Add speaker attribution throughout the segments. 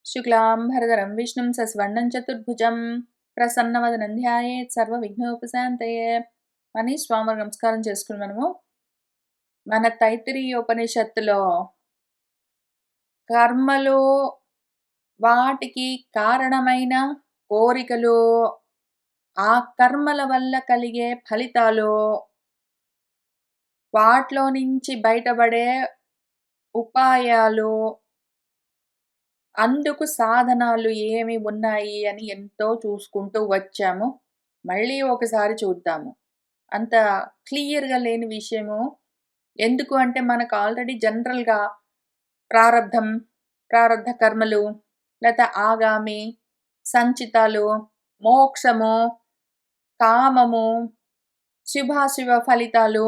Speaker 1: శుక్లాంబరధరం విష్ణుం సస్వర్ణం చతుర్భుజం ప్రసన్నవదనం ధ్యాయేత్ సర్వవిఘ్నోపశాంతయే అని స్వామి నమస్కారం చేసుకుని మనము మన తైత్తిరీయోపనిషత్తులో కర్మలు, వాటికి కారణమైన కోరికలు, ఆ కర్మల వల్ల కలిగే ఫలితాలు, వాటిలో నుంచి బయటపడే ఉపాయాలు, అందుకు సాధనాలు ఏమి ఉన్నాయి అని ఎంతో చూసుకుంటూ వచ్చాము. మళ్ళీ ఒకసారి చూద్దాము. అంత క్లియర్‌గా లేని విషయము. ఎందుకు అంటే మనకు ఆల్రెడీ జనరల్‌గా ప్రారబ్ధం, ప్రారబ్ధ కర్మలు, లేతే ఆగామి, సంచితాలు, మోక్షము, కామము, శుభాశుభ ఫలితాలు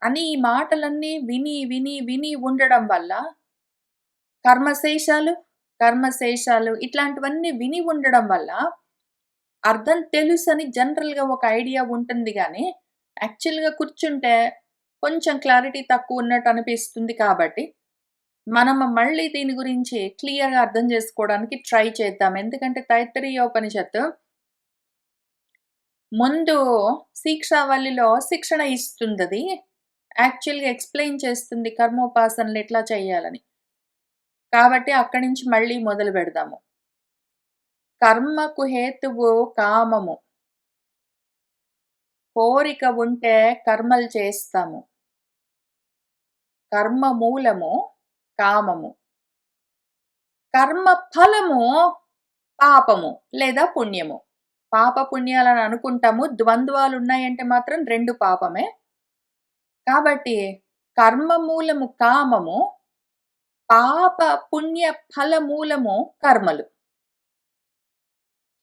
Speaker 1: అని ఈ మాటలన్నీ విని ఉండడం వల్ల కర్మశేషాలు ఇట్లాంటివన్నీ విని ఉండడం వల్ల అర్థం తెలుసని జనరల్‌గా ఒక ఐడియా ఉంటుంది గానీ, యాక్చువల్‌గా కూర్చుంటే కొంచెం క్లారిటీ తక్కువ ఉన్నట్టు అనిపిస్తుంది కాబట్టి, మనము మళ్ళీ దీని గురించి క్లియర్‌గా అర్థం చేసుకోవడానికి ట్రై చేద్దాం. ఎందుకంటే తైత్తరీయోపనిషత్తు ముందు శిక్షావళిలో శిక్షణ ఇస్తుందది. యాక్చువల్‌గా ఎక్స్‌ప్లెయిన్ చేస్తుంది కర్మోపాసనలు ఎట్లా చేయాలని. కాబట్టి అక్కడి నుంచి మళ్ళీ మొదలు పెడదాము. కర్మకు హేతువు కామము. కోరిక ఉంటే కర్మలు చేస్తాము. కర్మ మూలము కామము. కర్మ ఫలము పాపము లేదా పుణ్యము. పాప పుణ్యాలని అనుకుంటాము. ద్వంద్వాలు ఉన్నాయంటే మాత్రం 2 పాపమే. కాబట్టి కర్మ మూలము కామము, పాప పుణ్య ఫల మూలము కర్మలు.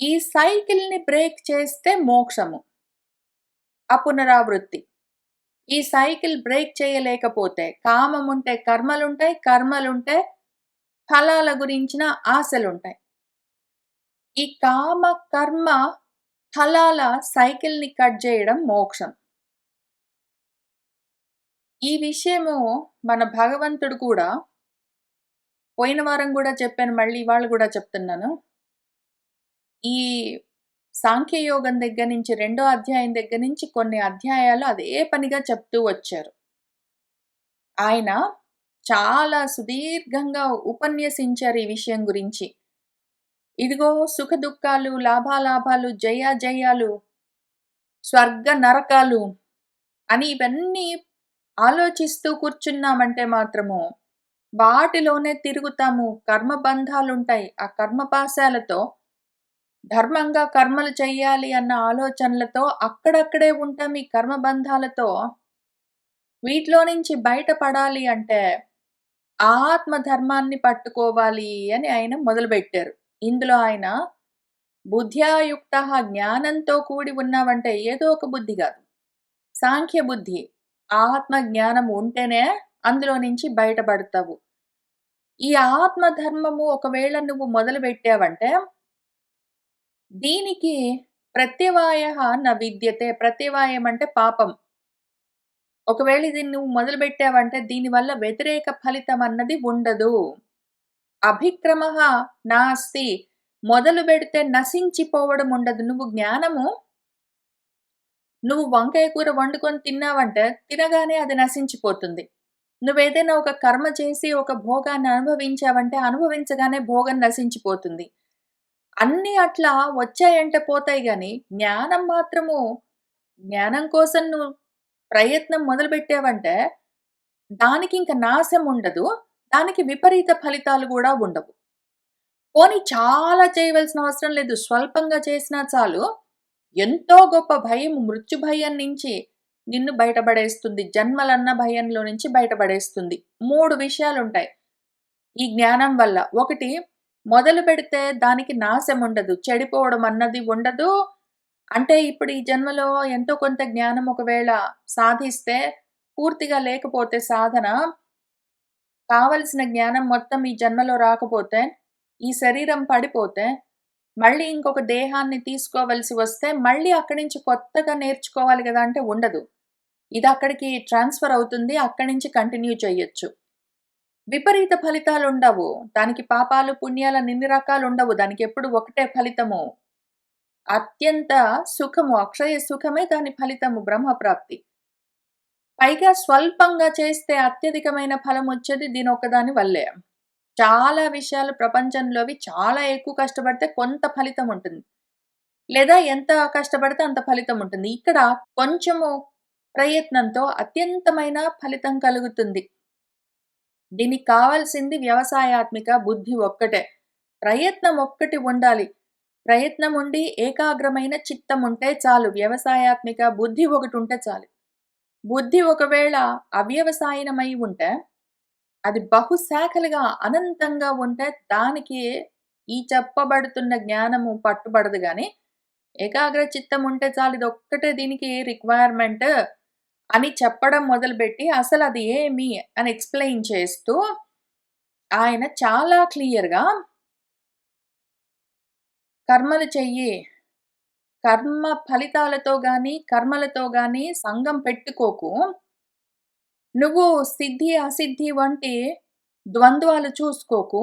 Speaker 1: ఈ సైకిల్‌ని బ్రేక్ చేస్తే మోక్షము. అపునరావృత్తి. ఈ సైకిల్ బ్రేక్ చేయలేకపోతే కామముంటే కర్మలుంటాయి, కర్మలుంటే ఫలాల గురించిన ఆశలుంటాయి. ఈ కామ, కర్మ, ఫలాల సైకిల్‌ని కట్ చేయడం మోక్షం. ఈ విషయము మన భగవంతుడు కూడా పోయిన వారం కూడా చెప్పాను, మళ్ళీ ఇవాళ కూడా చెప్తున్నాను. ఈ సాంఖ్యయోగం దగ్గర నుంచి 2వ అధ్యాయం దగ్గర నుంచి కొన్ని అధ్యాయాలు అదే పనిగా చెప్తూ వచ్చారు. ఆయన చాలా సుదీర్ఘంగా ఉపన్యసించారు ఈ విషయం గురించి. ఇదిగో సుఖ దుఃఖాలు, లాభాలాభాలు, జయాజయాలు, స్వర్గ నరకాలు అని ఇవన్నీ ఆలోచిస్తూ కూర్చున్నామంటే మాత్రము వాటిలోనే తిరుగుతాము. కర్మబంధాలుంటాయి. ఆ కర్మపాశాలతో ధర్మంగా కర్మలు చెయ్యాలి అన్న ఆలోచనలతో అక్కడక్కడే ఉంటాం. ఈ కర్మబంధాలతో వీటిలో నుంచి బయటపడాలి అంటే ఆత్మధర్మాన్ని పట్టుకోవాలి అని ఆయన మొదలుపెట్టారు. ఇందులో ఆయన బుద్ధ్యాయుక్తః జ్ఞానంతో కూడి ఉన్నావంటే ఏదో ఒక బుద్ధి గాదు. సాంఖ్య బుద్ధి. ఆత్మ జ్ఞానం ఉంటేనే అందులో నుంచి బయటపడతావు. ఈ ఆత్మధర్మము ఒకవేళ నువ్వు మొదలుపెట్టావంటే దీనికి ప్రత్యవాయః న విద్యతే. ప్రత్యవాయం అంటే పాపం. ఒకవేళ ఇది నువ్వు మొదలుపెట్టావంటే దీనివల్ల వ్యతిరేక ఫలితం అన్నది ఉండదు. అభిక్రమః నాస్తి. మొదలు పెడితే నశించిపోవడం ఉండదు. నువ్వు వంకాయ కూర వండుకొని తిన్నావంటే తినగానే అది నశించిపోతుంది. నువ్వేదైనా ఒక కర్మ చేసి ఒక భోగాన్ని అనుభవించావంటే అనుభవించగానే భోగం నశించిపోతుంది. అన్నీ అట్లా వచ్చాయంటే పోతాయి గానీ, జ్ఞానం మాత్రము జ్ఞానం కోసం నువ్వు ప్రయత్నం మొదలుపెట్టావంటే దానికింక నాశం ఉండదు. దానికి విపరీత ఫలితాలు గూడా ఉండవు. పోనీ చాలా చేయవలసిన అవసరం లేదు. స్వల్పంగా చేసినా చాలు. ఎంతో గొప్ప భయం, మృత్యు భయం నుంచి నిన్ను బయటపడేస్తుంది. జన్మలన్న భయంలో నుంచి బయటపడేస్తుంది. 3 విషయాలుంటాయి ఈ జ్ఞానం వల్ల. ఒకటి, మొదలుపెడితే దానికి నాశం ఉండదు. చెడిపోవడం అన్నది ఉండదు. అంటే ఇప్పుడు ఈ జన్మలో ఎంతో కొంత జ్ఞానం ఒకవేళ సాధిస్తే, పూర్తిగా లేకపోతే సాధన, కావలసిన జ్ఞానం మొత్తం ఈ జన్మలో రాకపోతే, ఈ శరీరం పడిపోతే, మళ్ళీ ఇంకొక దేహాన్ని తీసుకోవలసి వస్తే, మళ్ళీ అక్కడి నుంచి కొత్తగా నేర్చుకోవాలి గదా! అంటే ఉండదు. ఇది అక్కడికి ట్రాన్స్‌ఫర్ అవుతుంది. అక్కడి నుంచి కంటిన్యూ చెయ్యొచ్చు. విపరీత ఫలితాలుండవు. దానికి పాపాలు, పుణ్యాలని ఇన్ని రకాలుండవు. దానికెప్పుడు ఒకటే ఫలితము. అత్యంత సుఖము, అక్షయ సుఖమే దాని ఫలితము బ్రహ్మప్రాప్తి. పైగా స్వల్పంగా చేస్తే అత్యధికమైన ఫలమొచ్చేది దీనొక్కదాని వల్లే. చాలా విషయాలు ప్రపంచంలోవి చాలా ఎక్కువ కష్టపడితే కొంత ఫలితముంటుంది. లేదా ఎంత కష్టపడితే అంత ఫలితముంటుంది. ఇక్కడ కొంచెము ప్రయత్నంతో అత్యంతమైన ఫలితం కలుగుతుంది. దీనికి కావాల్సింది వ్యవసాయాత్మిక బుద్ధి ఒక్కటే. ప్రయత్నం ఒక్కటి ఉండాలి. ప్రయత్నం ఉండి ఏకాగ్రమైన చిత్తం ఉంటే చాలు. వ్యవసాయాత్మిక బుద్ధి ఒకటుంటే చాలు. బుద్ధి ఒకవేళ అవ్యవసాయనమై ఉంటే, అది బహుశాఖలుగా అనంతంగా ఉంటే దానికి ఈ చెప్పబడుతున్న జ్ఞానము పట్టుబడదు గానీ, ఏకాగ్ర చిత్తం ఉంటే చాలు ఇదొక్కటే దీనికి రిక్వైర్‌మెంట్ అని చెప్పడం మొదలుపెట్టి అసలది ఏమి అని ఎక్స్‌ప్లెయిన్ చేస్తూ ఆయన చాలా క్లియర్‌గా కర్మలు చెయ్యి. కర్మ ఫలితాలతో గాని, కర్మలతో గాని సంగం పెట్టుకోకు. నువ్వు సిద్ధి, అసిద్ధి వంటి ద్వంద్వాలు చూసుకోకు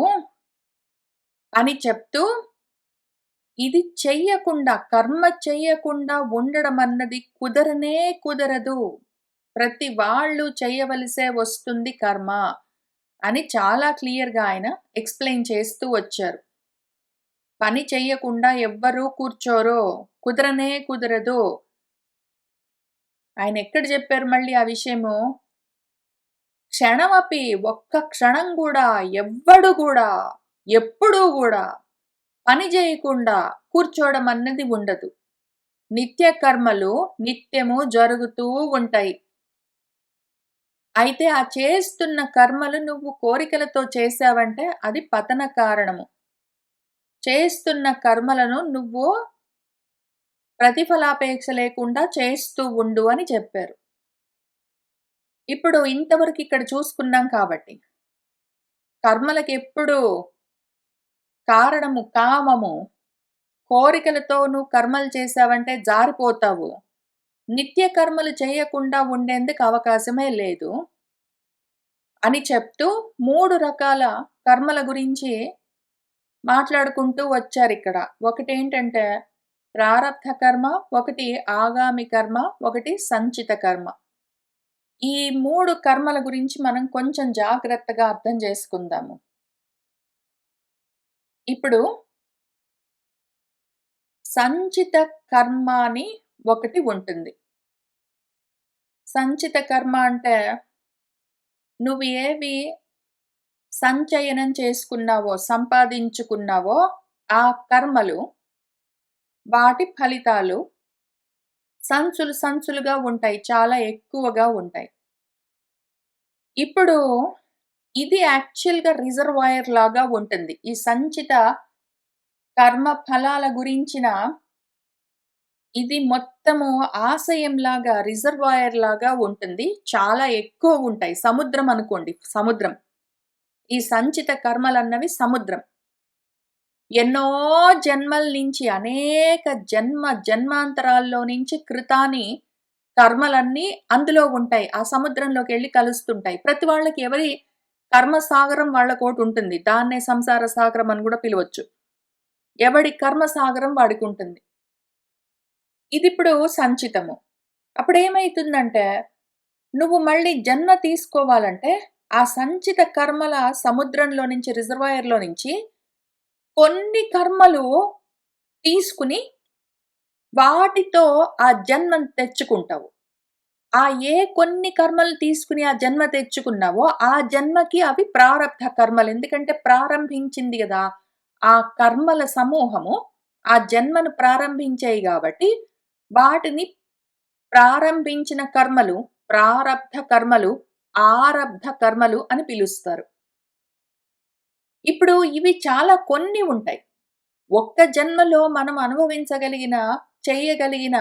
Speaker 1: అని చెప్తూ, ఇది చెయ్యకుండా, కర్మ చెయ్యకుండా ఉండడమన్నది కుదరనే కుదరదు. ప్రతి వాళ్ళు చెయ్యవలసే వస్తుంది కర్మ అని చాలా క్లియర్‌గా ఆయన ఎక్స్‌ప్లెయిన్ చేస్తూ వచ్చారు. పని చెయ్యకుండా ఎవ్వరూ కూర్చోరు. కుదరనే కుదరదు. ఆయనెక్కడ జెప్పారు మళ్ళీ ఆ విషయము? క్షణమపి ఒక్క క్షణం గూడా ఎవ్వడు గూడా, ఎప్పుడూ గూడా పని జేయకుండా కూర్చోవడం అన్నది ఉండదు. నిత్య కర్మలు నిత్యము జరుగుతూ ఉంటాయి. అయితే ఆ చేస్తున్న కర్మలు నువ్వు కోరికలతో చేశావంటే అది పతన కారణము. చేస్తున్న కర్మలను నువ్వు ప్రతిఫలాపేక్ష లేకుండా చేస్తూ ఉండు అని చెప్పారు. ఇప్పుడు ఇంతవరకు ఇక్కడ చూసుకున్నాం కాబట్టి, కర్మలకెప్పుడు కారణము కామము. కోరికలతో నువ్వు కర్మలు చేశావంటే జారిపోతావు. నిత్య కర్మలు చేయకుండా ఉండేందుకు అవకాశమే లేదు అని చెప్తూ 3 రకాల కర్మల గురించి మాట్లాడుకుంటూ వచ్చారిక్కడ. ఒకటేంటంటే ప్రారబ్ధ కర్మ, ఒకటి ఆగామి కర్మ, ఒకటి సంచిత కర్మ. ఈ 3 కర్మల గురించి మనం కొంచెం జాగ్రత్తగా అర్థం చేసుకుందాము. ఇప్పుడు సంచిత కర్మ అని ఒకటి ఉంటుంది. సంచిత కర్మ అంటే నువ్వు ఏవి సంచయనం చేసుకున్నావో, సంపాదించుకున్నావో ఆ కర్మలు, వాటి ఫలితాలు సంచులు సంచులుగా ఉంటాయి. చాలా ఎక్కువగా ఉంటాయి. ఇప్పుడు ఇది యాక్చువల్‌గా రిజర్వాయర్ లాగా ఉంటుంది. ఈ సంచిత కర్మ ఫలాల గురించిన ఇది మొత్తము ఆశయంలాగా, రిజర్వాయర్ లాగా ఉంటుంది. చాలా ఎక్కువుంటాయి. సముద్రం అనుకోండి. సముద్రం. ఈ సంచిత కర్మలన్నవి సముద్రం. ఎన్నో జన్మల నుంచి అనేక జన్మాంతరాల్లో నుంచి కృతాని కర్మలన్నీ అందులో ఉంటాయి. ఆ సముద్రంలోకెళ్ళి కలుస్తుంటాయి. ప్రతి వాళ్ళకి ఎవరి కర్మ సాగరం వాళ్ళకోటుంటుంది. దాన్నే సంసార సాగరం అని గూడా పిలవచ్చు. ఎవడి కర్మ సాగరం వాడికుంటుంది. ఇదిప్పుడు సంచితము. అప్పుడేమైతుందంటే, నువ్వు మళ్ళీ జన్మ తీసుకోవాలంటే, ఆ సంచిత కర్మల సముద్రంలో నుంచి, రిజర్వాయర్‌లో నుంచి కొన్ని కర్మలు తీసుకుని, వాటితో ఆ జన్మను తెచ్చుకుంటావు. ఆ ఏ కొన్ని కర్మలు తీసుకుని ఆ జన్మ తెచ్చుకున్నావో, ఆ జన్మకి అవి ప్రారబ్ధ కర్మలు. ఎందుకంటే ప్రారంభించింది గదా! ఆ కర్మల సమూహము ఆ జన్మను ప్రారంభించాయి గాబట్టి, వాటిని ప్రారంభించిన కర్మలు, ప్రారబ్ధ కర్మలు, ఆరబ్ధ కర్మలు అని పిలుస్తారు. ఇప్పుడు ఇవి చాలా కొన్ని ఉంటాయి. ఒక్క జన్మలో మనం అనుభవించగలిగిన, చేయగలిగిన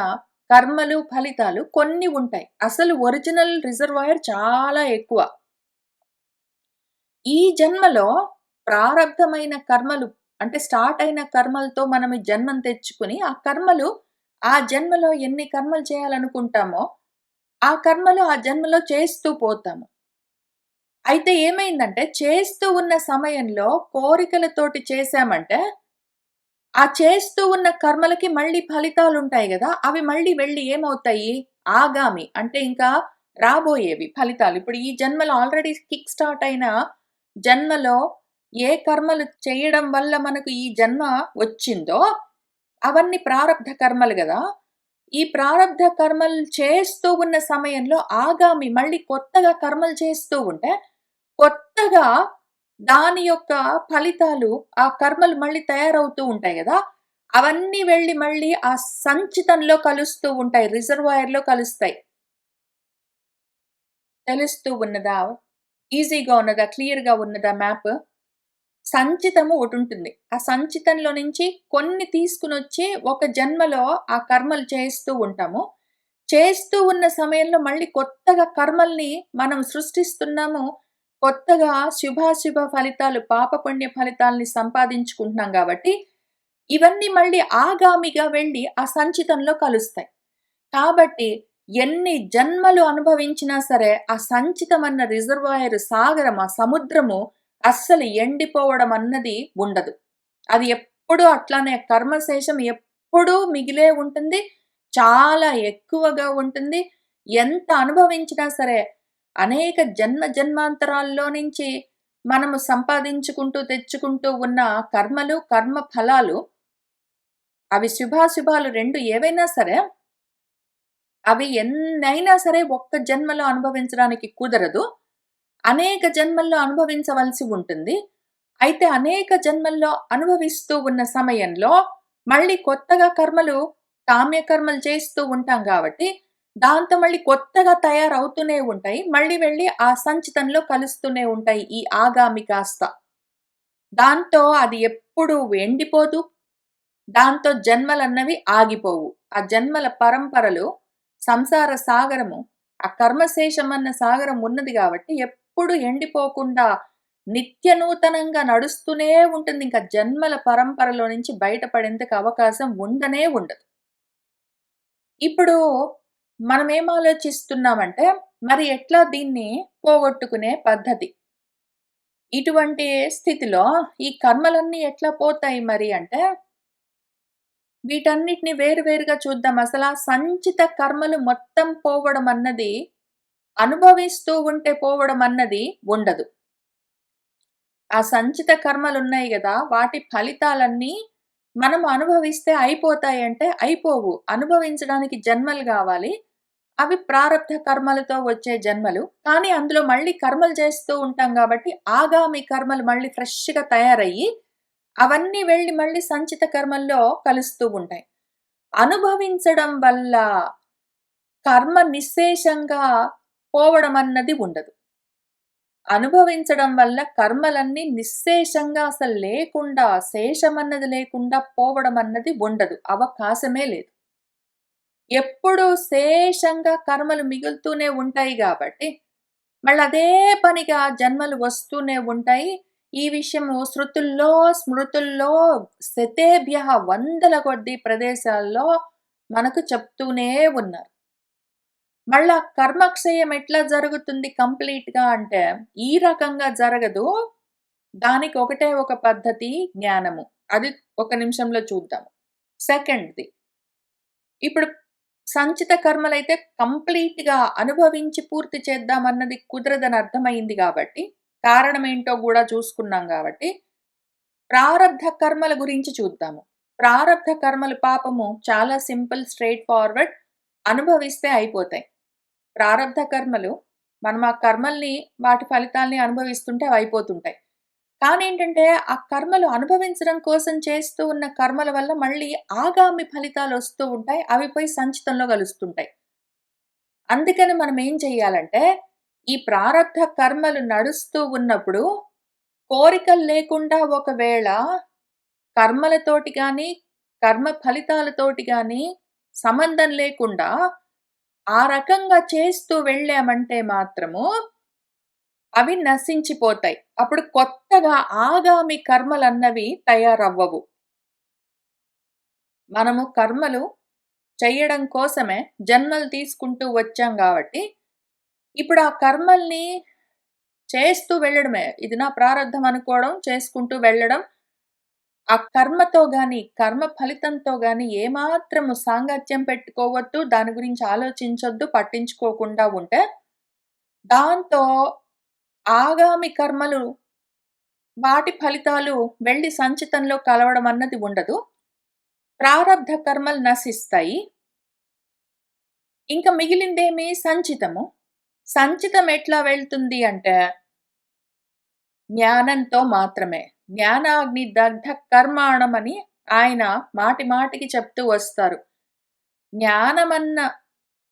Speaker 1: కర్మలు, ఫలితాలు కొన్ని ఉంటాయి. అసలు ఒరిజినల్ రిజర్వాయర్ చాలా ఎక్కువ. ఈ జన్మలో ప్రారబ్ధమైన కర్మలు అంటే స్టార్ట్ అయిన కర్మలతో మనం ఈ జన్మను తెచ్చుకొని, ఆ కర్మలు ఆ జన్మలో ఎన్ని కర్మలు చేయాలనుకుంటామో, ఆ కర్మలు ఆ జన్మలో చేస్తూ పోతాము. అయితే ఏమైందంటే చేస్తూ ఉన్న సమయంలో కోరికలతోటి చేశామంటే, ఆ చేస్తూ ఉన్న కర్మలకి మళ్ళీ ఫలితాలుంటాయి గదా! అవి మళ్ళీ వెళ్లి ఏమవుతాయి? ఆగామి అంటే ఇంకా రాబోయేవి ఫలితాలు. ఇప్పుడు ఈ జన్మలో ఆల్రెడీ కిక్ స్టార్ట్ అయిన జన్మలో ఏ కర్మలు చేయడం వల్ల మనకు ఈ జన్మ వచ్చిందో, అవన్నీ ప్రారబ్ధ కర్మలు గదా! ఈ ప్రారబ్ధ కర్మలు చేస్తూ ఉన్న సమయంలో ఆగామి మళ్ళీ కొత్తగా కర్మలు చేస్తూ ఉంటే, కొత్తగా దాని యొక్క ఫలితాలు, ఆ కర్మలు మళ్ళీ తయారవుతూ ఉంటాయి గదా! అవన్నీ వెళ్లి మళ్ళీ ఆ సంచితంలో కలుస్తూ ఉంటాయి. రిజర్వాయర్‌లో కలుస్తాయి. తెలుస్తూ ఉన్నదా? ఈజీగా ఉన్నదా? క్లియర్‌గా ఉన్నదా మ్యాప్? సంచితము ఒకటుంటుంది. ఆ సంచితంలో నుంచి కొన్ని తీసుకొనొచ్చి ఒక జన్మలో ఆ కర్మలు చేస్తూ ఉంటాము. చేస్తూ ఉన్న సమయంలో మళ్ళీ కొత్తగా కర్మల్ని మనం సృష్టిస్తున్నాము. కొత్తగా శుభాశుభ ఫలితాలు, పాప పుణ్య ఫలితాల్ని సంపాదించుకుంటున్నాం గాబట్టి, ఇవన్నీ మళ్ళీ ఆగామిగా వెళ్లి ఆ సంచితంలో కలుస్తాయి. కాబట్టి ఎన్ని జన్మలు అనుభవించినా సరే, ఆ సంచితమన్న రిజర్వాయర్ సాగరం, ఆ సముద్రము అస్సలు ఎండిపోవడం అన్నది ఉండదు. అది ఎప్పుడూ అట్లానే కర్మశేషం ఎప్పుడూ మిగిలే ఉంటుంది. చాలా ఎక్కువగా ఉంటుంది. ఎంత అనుభవించినా సరే, అనేక జన్మాంతరాల్లో నుంచి మనము సంపాదించుకుంటూ, తెచ్చుకుంటూ ఉన్న కర్మలు, కర్మ ఫలాలు అవి శుభాశుభాలు 2 ఏవైనా సరే అవి ఎన్నైనా సరే ఒక్క జన్మలో అనుభవించడానికి కుదరదు. అనేక జన్మల్లో అనుభవించవలసి ఉంటుంది. అయితే అనేక జన్మల్లో అనుభవిస్తూ ఉన్న సమయంలో మళ్ళీ కొత్తగా కర్మలు, కామ్య కర్మలు చేస్తూ ఉంటాం గాబట్టి, దాంతో మళ్ళీ కొత్తగా తయారవుతూనే ఉంటాయి. మళ్ళీ వెళ్లి ఆ సంచితంలో కలుస్తూనే ఉంటాయి ఈ ఆగామి కాస్త. దాంతో అది ఎప్పుడు ఎండిపోదు. దాంతో జన్మలన్నవి ఆగిపోవు. ఆ జన్మల పరంపరలు సంసార సాగరము, ఆ కర్మశేషమన్న సాగరం ఉన్నది గాబట్టి ఎప్పుడు ఎండిపోకుండా నిత్య నూతనంగా నడుస్తూనే ఉంటుంది. ఇంకా జన్మల పరంపరలో నుంచి బయటపడేందుకు అవకాశం ఉండనే ఉండదు. ఇప్పుడు మనమేం ఆలోచిస్తున్నామంటే, మరి ఎట్లా దీన్ని పోగొట్టుకునే పద్ధతి? ఇటువంటి స్థితిలో ఈ కర్మలన్నీ ఎట్లా పోతాయి మరి అంటే వీటన్నిటిని వేరు వేరుగా చూద్దాం. అసలా సంచిత కర్మలు మొత్తం పోవడం అన్నది, అనుభవిస్తూ ఉంటే పోవడం అన్నది ఉండదు. ఆ సంచిత కర్మలున్నాయి గదా! వాటి ఫలితాలన్నీ మనం అనుభవిస్తే అయిపోతాయంటే అయిపోవు. అనుభవించడానికి జన్మలు గావాలి. అవి ప్రారబ్ధ కర్మలతో వచ్చే జన్మలు. కానీ అందులో మళ్ళీ కర్మలు చేస్తూ ఉంటాం గాబట్టి, ఆగామి కర్మలు మళ్ళీ ఫ్రెష్‌గా తయారయ్యి, అవన్నీ వెళ్లి మళ్ళీ సంచిత కర్మల్లో కలుస్తూ ఉంటాయి. అనుభవించడం వల్ల కర్మ నిశ్శేషంగా పోవడమన్నది ఉండదు. అనుభవించడం వల్ల కర్మలన్నీ నిశ్శేషంగా అసలు లేకుండా, శేషమన్నది లేకుండా పోవడమన్నది ఉండదు. అవకాశమే లేదు. ఎప్పుడూ శేషంగా కర్మలు మిగులుతూనే ఉంటాయి గాబట్టి, మళ్ళదే పనిగా జన్మలు వస్తూనే ఉంటాయి. ఈ విషయము శృతుల్లో, స్మృతుల్లో శతేభ్యః వందల కొద్దీ ప్రదేశాల్లో మనకు చెప్తూనే ఉన్నారు. మళ్ళా కర్మక్షయం ఎట్లా జరుగుతుంది కంప్లీట్‌గా అంటే, ఈ రకంగా జరగదు. దానికి ఒకటే ఒక పద్ధతి జ్ఞానము. అది ఒక నిమిషంలో చూద్దాం. సెకండ్‌ది ఇప్పుడు సంచిత కర్మలైతే కంప్లీట్‌గా అనుభవించి పూర్తి చేద్దామన్నది కుదరదని అర్థమైంది గాబట్టి, కారణమేంటో గూడా చూసుకున్నాం గాబట్టి, ప్రారబ్ధ కర్మల గురించి చూద్దాము. ప్రారబ్ధ కర్మలు పాపము చాలా సింపుల్, స్ట్రెయిట్ ఫార్వర్డ్ అనుభవిస్తే అయిపోతాయి. ప్రారబ్ధ కర్మలు మనం ఆ కర్మల్ని, వాటి ఫలితాల్ని అనుభవిస్తుంటే అవయిపోతుంటాయి. కానీ ఏంటంటే, ఆ కర్మలు అనుభవించడం కోసం చేస్తూ ఉన్న కర్మల వల్ల మళ్ళీ ఆగామి ఫలితాలొస్తూ ఉంటాయి. అవి పోయి సంచితంలో కలుస్తుంటాయి. అందుకని మనం ఏం చెయ్యాలంటే, ఈ ప్రారబ్ధ కర్మలు నడుస్తూ ఉన్నప్పుడు, కోరికలు లేకుండా ఒకవేళ కర్మలతోటి గాని, కర్మ ఫలితాలతోటి గాని సంబంధం లేకుండా ఆ రకంగా చేస్తూ వెళ్ళామంటే మాత్రము అవి నశించిపోతాయి. అప్పుడు కొత్తగా ఆగామి కర్మలన్నవి తయారవ్వవు. మనము కర్మలు చెయ్యడం కోసమే జన్మలు తీసుకుంటూ వచ్చాం గాబట్టి, ఇప్పుడు ఆ కర్మల్ని చేస్తూ వెళ్ళడమే. ఇది నా ప్రారబ్ధం అనుకోవడం, చేసుకుంటూ వెళ్ళడం. ఆ కర్మతో గాని, కర్మ ఫలితంతో గాని ఏమాత్రము సాంగత్యం పెట్టుకోవద్దు. దాని గురించి ఆలోచించొద్దు, పట్టించుకోకుండా ఉంటే, దాంతో ఆగామి కర్మలు వాటి ఫలితాలు వెళ్లి సంచితంలో కలవడం అన్నది ఉండదు. ప్రారబ్ధ కర్మలు నశిస్తాయి. ఇంక మిగిలిందేమి సంచితము. సంచితం ఎట్లా వెళ్తుంది అంటే, జ్ఞానంతో మాత్రమే. జ్ఞానాగ్ని దగ్ధ కర్మాణమని ఆయన మాటి మాటికి చెప్తూ వస్తారు. జ్ఞానమన్న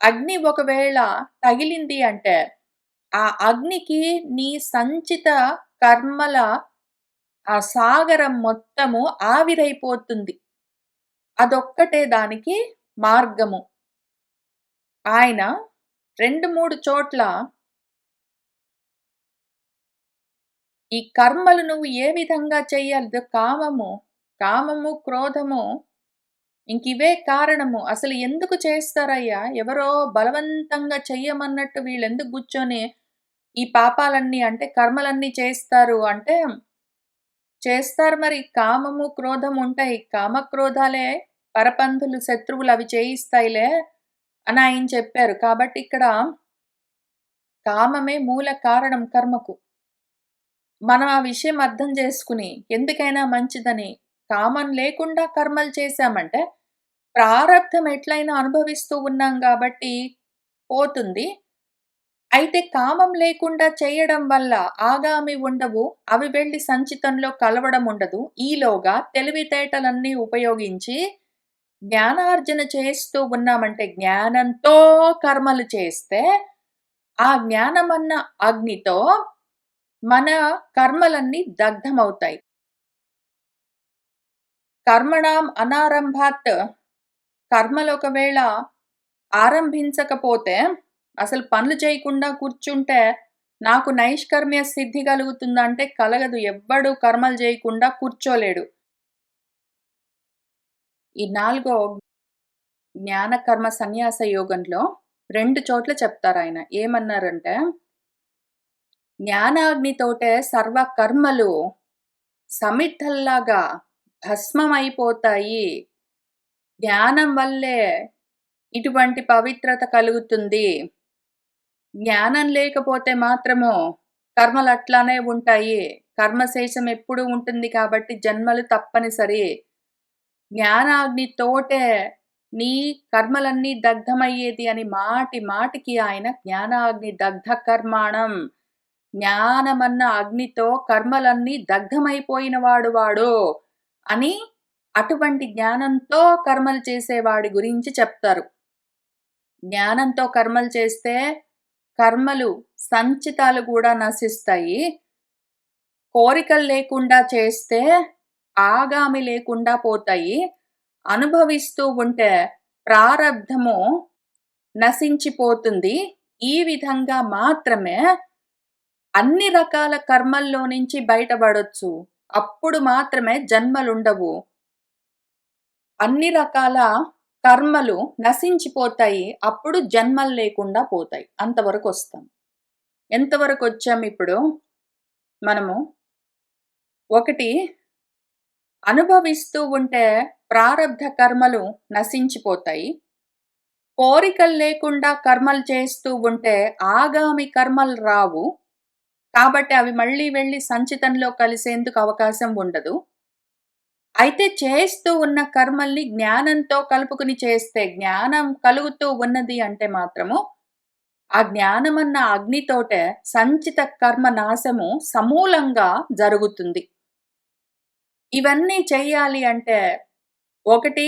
Speaker 1: అగ్ని ఒకవేళ తగిలింది అంటే, ఆ అగ్నికి నీ సంచిత కర్మల ఆ సాగరం మొత్తము ఆవిరైపోతుంది. అదొక్కటే దానికి మార్గము. ఆయన 2, 3 చోట్ల ఈ కర్మలు నువ్వు ఏ విధంగా చెయ్యాలి? కామము, క్రోధము ఇంకివే కారణము. అసలు ఎందుకు చేస్తారయ్యా? ఎవరో బలవంతంగా చెయ్యమన్నట్టు వీళ్ళెందుకు గూర్చొని ఈ పాపాలన్నీ అంటే కర్మలన్నీ చేస్తారు అంటే, చేస్తారు మరి. కామము, క్రోధం ఉంటాయి. కామక్రోధాలే పరపంతులు, శత్రువులు అవి చేయిస్తాయిలే అని ఆయన చెప్పారు. కాబట్టి ఇక్కడ కామమే మూల కారణం కర్మకు. మనం ఆ విషయం అర్థం చేసుకుని, ఎందుకైనా మంచిదని కామం లేకుండా కర్మలు చేశామంటే, ప్రారబ్ధం ఎట్లైనా అనుభవిస్తూ ఉన్నాం గాబట్టి పోతుంది. అయితే కామం లేకుండా చేయడం వల్ల ఆగామి ఉండవు. అవి వెళ్లి సంచితంలో కలవడం ఉండదు. ఈలోగా తెలివితేటలన్నీ ఉపయోగించి జ్ఞానార్జన చేస్తూ ఉన్నామంటే, జ్ఞానంతో కర్మలు చేస్తే, ఆ జ్ఞానమన్న అగ్నితో మన కర్మలన్నీ దగ్ధమవుతాయి. కర్మణాం అనారంభాత్ కర్మలు ఒకవేళ ఆరంభించకపోతే, అసలు పనులు చేయకుండా కూర్చుంటే, నాకు నైష్కర్మ్య సిద్ధి కలుగుతుందా అంటే కలగదు. ఎవ్వడు కర్మలు చేయకుండా కూర్చోలేడు. ఈ 4 జ్ఞాన కర్మ సన్యాస యోగంలో 2 చోట్ల చెప్తారాయన. ఏమన్నారంటే, జ్ఞానాగ్నితోటే సర్వ కర్మలు సమిద్ధల్లాగా భస్మమైపోతాయి. జ్ఞానం వల్లే ఇటువంటి పవిత్రత కలుగుతుంది. జ్ఞానం లేకపోతే మాత్రము కర్మలు అట్లానే ఉంటాయి. కర్మశేషం ఎప్పుడూ ఉంటుంది కాబట్టి జన్మలు తప్పనిసరి. జ్ఞానాగ్నితోటే నీ కర్మలన్నీ దగ్ధమయ్యేది అని మాటి మాటికి ఆయన జ్ఞానాగ్ని దగ్ధ కర్మాణం, జ్ఞానమన్న అగ్నితో కర్మలన్నీ దగ్ధమైపోయిన వాడు అని అటువంటి జ్ఞానంతో కర్మలు చేసేవాడి గురించి చెప్తారు. జ్ఞానంతో కర్మలు చేస్తే కర్మలు సంచితాలు కూడా నశిస్తాయి. కోరికలు లేకుండా చేస్తే ఆగామి లేకుండా పోతాయి. అనుభవిస్తూ ఉంటే ప్రారబ్ధము నశించిపోతుంది. ఈ విధంగా మాత్రమే అన్ని రకాల కర్మల్లో నుంచి బయటపడొచ్చు. అప్పుడు మాత్రమే జన్మలుండవు. అన్ని రకాల కర్మలు నశించిపోతాయి. అప్పుడు జన్మలు లేకుండా పోతాయి. అంతవరకొస్తాం. ఎంతవరకొచ్చాం ఇప్పుడు? మనము ఒకటి అనుభవిస్తూ ఉంటే ప్రారబ్ధ కర్మలు నశించిపోతాయి. కోరికలు లేకుండా కర్మలు చేస్తూ ఉంటే ఆగామి కర్మలు రావు. కాబట్టి అవి మళ్ళీ వెళ్లి సంచితంలో కలిసేందుకు అవకాశం ఉండదు. అయితే చేస్తూ ఉన్న కర్మల్ని జ్ఞానంతో కలుపుకుని చేస్తే, జ్ఞానం కలుగుతూ ఉన్నది అంటే మాత్రము, ఆ జ్ఞానమన్న అగ్నితోటే సంచిత కర్మ నాశము సమూలంగా జరుగుతుంది. ఇవన్నీ చెయ్యాలి అంటే, ఒకటి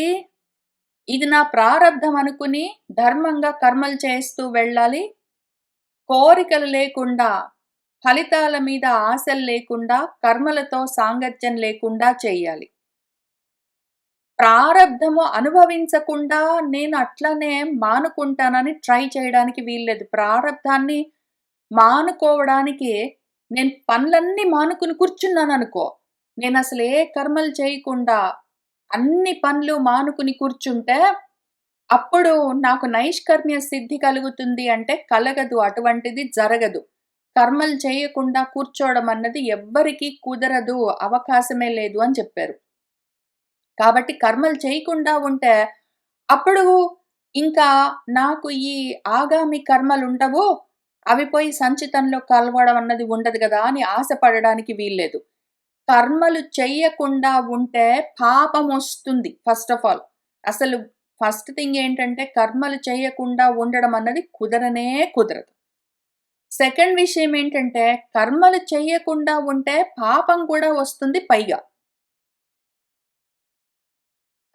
Speaker 1: ఇది నా ప్రారబ్ధం అనుకుని ధర్మంగా కర్మలు చేస్తూ వెళ్ళాలి. కోరికలు లేకుండా, ఫలితాల మీద ఆశలు లేకుండా, కర్మలతో సాంగత్యం లేకుండా చెయ్యాలి. ప్రారబ్ధము అనుభవించకుండా నేను అట్లనే మానుకుంటానని ట్రై చేయడానికి వీల్లేదు. ప్రారబ్ధాన్ని మానుకోవడానికి నేను పనులన్నీ మానుకుని కూర్చున్నాననుకో, నేనసలు ఏ కర్మలు చేయకుండా అన్ని పనులు మానుకుని కూర్చుంటే, అప్పుడు నాకు నైష్కర్మ్య సిద్ధి కలుగుతుంది అంటే కలగదు. అటువంటిది జరగదు. కర్మలు చేయకుండా కూర్చోవడం అన్నది ఎవ్వరికీ కుదరదు, అవకాశమే లేదు అని చెప్పారు. కాబట్టి కర్మలు చేయకుండా ఉంటే, అప్పుడు ఇంకా నాకు ఈ ఆగామి కర్మలుండవు, అవి పోయి సంచితంలో కలవడం అన్నది ఉండదు గదా! అని ఆశపడడానికి వీల్లేదు. కర్మలు చెయ్యకుండా ఉంటే పాపమొస్తుంది ఫస్ట్ ఆఫ్ ఆల్. అసలు ఫస్ట్ థింగ్ ఏంటంటే కర్మలు చేయకుండా ఉండడం అన్నది కుదరనే కుదరదు. సెకండ్ విషయం ఏంటంటే కర్మలు చెయ్యకుండా ఉంటే పాపం కూడా వస్తుంది పైగా.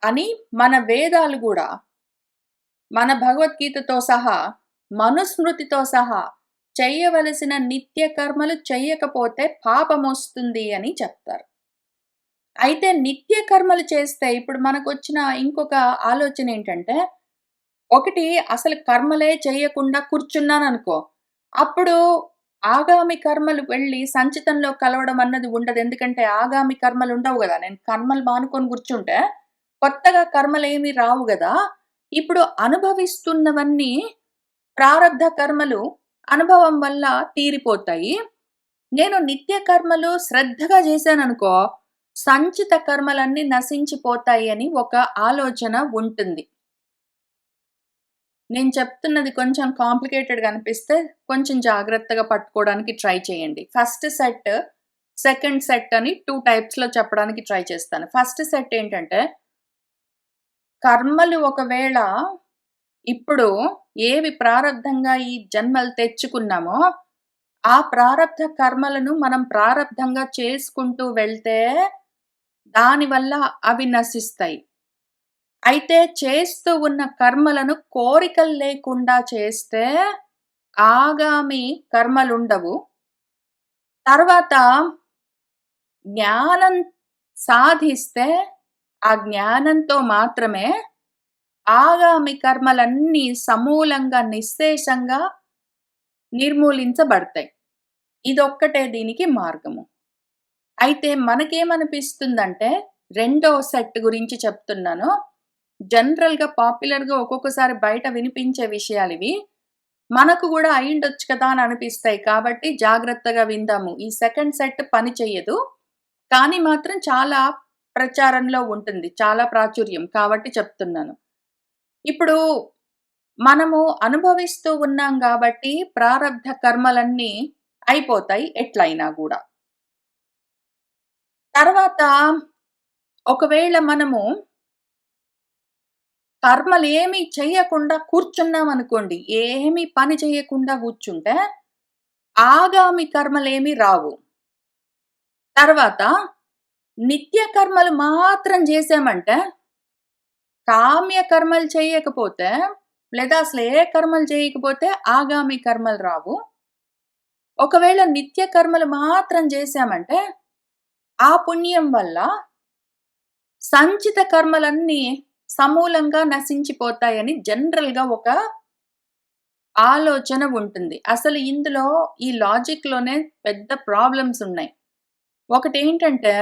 Speaker 1: అని మన వేదాలు గూడా, మన భగవద్గీతతో సహా, మనుస్మృతితో సహా చెయ్యవలసిన నిత్య కర్మలు చెయ్యకపోతే పాపమొస్తుంది అని చెప్తారు. అయితే నిత్య కర్మలు చేస్తే ఇప్పుడు మనకొచ్చిన ఇంకొక ఆలోచనేంటంటే, ఒకటి అసలు కర్మలే చెయ్యకుండా కూర్చున్నాననుకో, అప్పుడు ఆగామి కర్మలు వెళ్ళి సంచితంలో కలవడం అన్నది ఉండదు. ఎందుకంటే ఆగామి కర్మలుండవు గదా! నేను కర్మలు మానుకొని కూర్చుంటే, కొత్తగా కర్మలేమి రావు గదా! ఇప్పుడు అనుభవిస్తున్నవన్నీ ప్రారబ్ధ కర్మలు అనుభవం వల్ల తీరిపోతాయి. నేను నిత్య కర్మలు శ్రద్ధగా చేశాననుకో, సంచిత కర్మలన్నీ నశించిపోతాయి అని ఒక ఆలోచన ఉంటుంది. నేను చెప్తున్నది కొంచెం కాంప్లికేటెడ్‌గా అనిపిస్తే కొంచెం జాగ్రత్తగా పట్టుకోవడానికి ట్రై చేయండి. ఫస్ట్ సెట్, సెకండ్ సెట్ అని 2 టైప్స్‌లో చెప్పడానికి ట్రై చేస్తాను. ఫస్ట్ సెట్ ఏంటంటే, కర్మలు ఒకవేళ ఇప్పుడు ఏవి ప్రారబ్ధంగా ఈ జన్మలు తెచ్చుకున్నామో, ఆ ప్రారబ్ధ కర్మలను మనం ప్రారబ్ధంగా చేసుకుంటూ వెళ్తే, దానివల్ల అవి నశిస్తాయి. అయితే చేస్తూ ఉన్న కర్మలను కోరికలు లేకుండా చేస్తే, ఆగామి కర్మలుండవు. తర్వాత జ్ఞానం సాధిస్తే, ఆ జ్ఞానంతో మాత్రమే ఆగామి కర్మలన్నీ సమూలంగా, నిశ్శేషంగా నిర్మూలించబడతాయి. ఇదొక్కటే దీనికి మార్గము. అయితే మనకేమనిపిస్తుందంటే, రెండో సెట్ గురించి చెప్తున్నాను. జనరల్‌గా పాపులర్‌గా ఒక్కొక్కసారి బయట వినిపించే విషయాలివి. మనకు గూడా అయ్యుండొచ్చు కదా! అని అనిపిస్తాయి. కాబట్టి జాగ్రత్తగా విందాము. ఈ సెకండ్ సెట్ పని చెయ్యదు. కానీ మాత్రం చాలా ప్రచారంలో ఉంటుంది. చాలా ప్రాచుర్యం కాబట్టి చెప్తున్నాను. ఇప్పుడు మనము అనుభవిస్తూ ఉన్నాం గాబట్టి ప్రారబ్ధ కర్మలన్నీ అయిపోతాయి ఎట్లైనా గూడా. తర్వాత ఒకవేళ మనము కర్మలేమి చెయ్యకుండా కూర్చున్నామనుకోండి, ఏమి పని చెయ్యకుండా కూర్చుంటే, ఆగామి కర్మలేమి రావు. తర్వాత నిత్య కర్మలు మాత్రం జేశామంటే, కామ్య కర్మలు చెయ్యకపోతే, లేదా అసలు ఏ కర్మలు చేయకపోతే ఆగామి కర్మలు రావు. ఒకవేళ నిత్య కర్మలు మాత్రం జేశామంటే, ఆ పుణ్యం వల్ల సంచిత కర్మలన్నీ సమూలంగా నశించిపోతాయని జనరల్‌గా ఒక ఆలోచన ఉంటుంది. అసలు ఇందులో ఈ లాజిక్‌లోనే పెద్ద ప్రాబ్లమ్స్ ఉన్నాయి. ఒకటేంటంటే,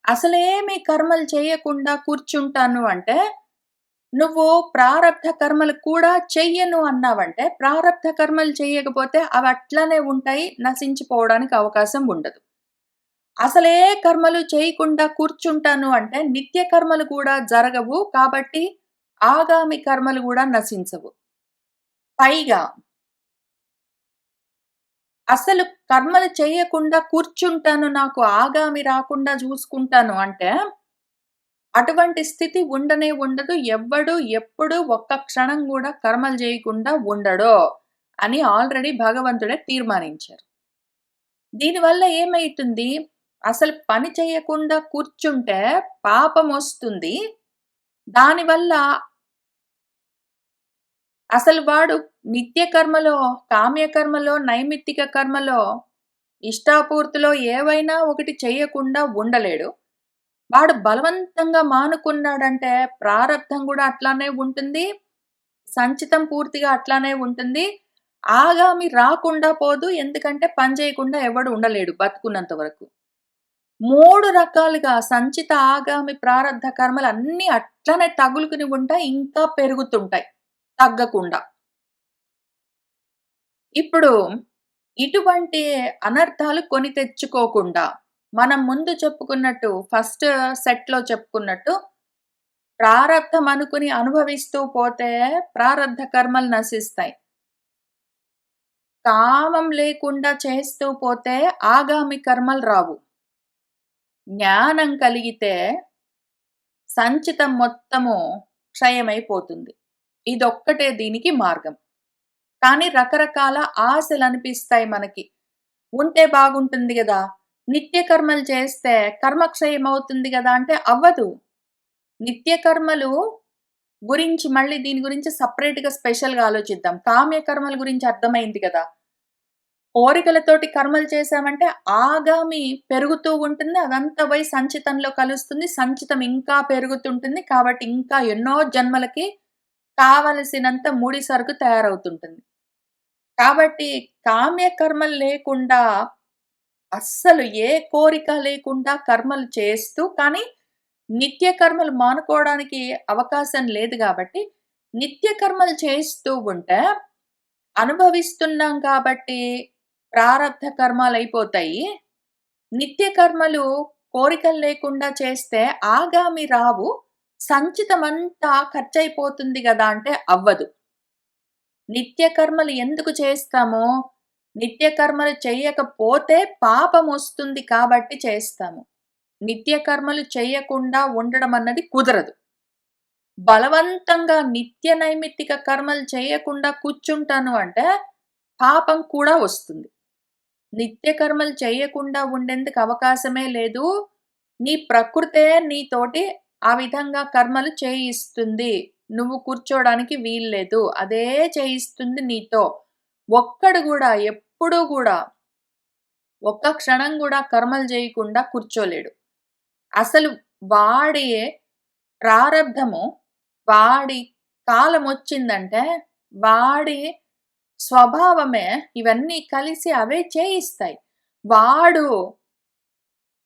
Speaker 1: అసలేమి కర్మలు చేయకుండా కూర్చుంటాను అంటే, నువ్వు ప్రారబ్ధ కర్మలు కూడా చెయ్యను అన్నావంటే, ప్రారబ్ధ కర్మలు చెయ్యకపోతే అవి అట్లనే ఉంటాయి. నశించిపోవడానికి అవకాశం ఉండదు. అసలే కర్మలు చేయకుండా కూర్చుంటాను అంటే, నిత్య కర్మలు కూడా జరగవు. కాబట్టి ఆగామి కర్మలు గూడా నశించవు. పైగా అసలు కర్మలు చేయకుండా కూర్చుంటాను, నాకు ఆగామి రాకుండా జూసుకుంటాను అంటే, అటువంటి స్థితి ఉండనే ఉండదు. ఎవ్వడు ఎప్పుడు ఒక్క క్షణం గూడా కర్మలు జేయకుండా ఉండడు అని ఆల్రెడీ భగవంతుడే తీర్మానించారు. దీనివల్ల ఏమైతుంది? అసలు పని చేయకుండా కూర్చుంటే పాపమొస్తుంది. దానివల్ల అసలు వాడు నిత్య కర్మలో, కామ్య కర్మలో, నైమిత్తిక కర్మలో, ఇష్టాపూర్తిలో ఏవైనా ఒకటి చేయకుండా ఉండలేడు. వాడు బలవంతంగా మానుకున్నాడంటే ప్రారబ్ధం గూడా అట్లానే ఉంటుంది. సంచితం పూర్తిగా అట్లానే ఉంటుంది. ఆగామి రాకుండా పోదు. ఎందుకంటే పని చేయకుండా ఎవడు ఉండలేడు బతుకున్నంత వరకు. 3 రకాలుగా సంచిత, ఆగామి, ప్రారబ్ధ కర్మలన్నీ అట్లనే తగులుకుని ఉంటాయి. ఇంకా పెరుగుతుంటాయి తగ్గకుండా. ఇప్పుడు ఇటువంటి అనర్థాలు కొని తెచ్చుకోకుండా, మనం ముందు చెప్పుకున్నట్టు ఫస్ట్ సెట్‌లో చెప్పుకున్నట్టు ప్రారబ్ధం అనుకుని అనుభవిస్తూ పోతే ప్రారబ్ధ కర్మలు నశిస్తాయి. కామం లేకుండా చేస్తూ పోతే ఆగామి కర్మలు రావు. జ్ఞానం కలిగితే సంచితం మొత్తము క్షయమైపోతుంది. ఇదొక్కటే దీనికి మార్గం. కానీ రకరకాల ఆశలనిపిస్తాయి మనకి. ఉంటే బాగుంటుంది గదా! నిత్య కర్మలు చేస్తే కర్మక్షయం అవుతుంది గదా! అంటే అవ్వదు. నిత్య కర్మలు గురించి మళ్ళీ దీని గురించి సెపరేట్‌గా స్పెషల్‌గా ఆలోచిద్దాం. కామ్య కర్మల గురించి అర్థమైంది గదా! కోరికలతోటి కర్మలు చేశామంటే ఆగామి పెరుగుతూ ఉంటుంది. అదంతా పోయి సంచితంలో కలుస్తుంది. సంచితం ఇంకా పెరుగుతుంటుంది. కాబట్టి ఇంకా ఎన్నో జన్మలకి కావలసినంత ముడి సరుకు తయారవుతుంటుంది. కాబట్టి కామ్య కర్మలు లేకుండా అస్సలు ఏ కోరిక లేకుండా కర్మలు చేస్తూ కానీ నిత్య కర్మలు మానుకోవడానికి అవకాశం లేదు గాబట్టి, నిత్య కర్మలు చేస్తూ ఉంటే అనుభవిస్తున్నాం కాబట్టి ప్రారబ్ధ కర్మలయిపోతాయి. నిత్య కర్మలు కోరికలు లేకుండా చేస్తే ఆగామి రావు. సంచితమంతా ఖర్చయిపోతుంది గదా! అంటే అవ్వదు. నిత్య కర్మలు ఎందుకు చేస్తాము? నిత్య కర్మలు చెయ్యకపోతే పాపమొస్తుంది కాబట్టి చేస్తాము. నిత్య కర్మలు చెయ్యకుండా ఉండడం అన్నది కుదరదు. బలవంతంగా నిత్య నైమిత్తిక కర్మలు చేయకుండా కూర్చుంటాను అంటే పాపం కూడా వస్తుంది. నిత్య కర్మలు చేయకుండా ఉండేందుకు అవకాశమే లేదు. నీ ప్రకృతే నీతోటి ఆ విధంగా కర్మలు చేయిస్తుంది. నువ్వు కూర్చోడానికి వీల్లేదు. అదే చేయిస్తుంది నీతో. ఒక్కడు గూడా ఎప్పుడూ గూడా ఒక్క క్షణం గూడా కర్మలు జేయకుండా కూర్చోలేడు. అసలు వాడి ప్రారబ్ధము, వాడి కాలమొచ్చిందంటే, వాడి స్వభావమే ఇవన్నీ కలిసి అవే చేయిస్తాయి. వాడు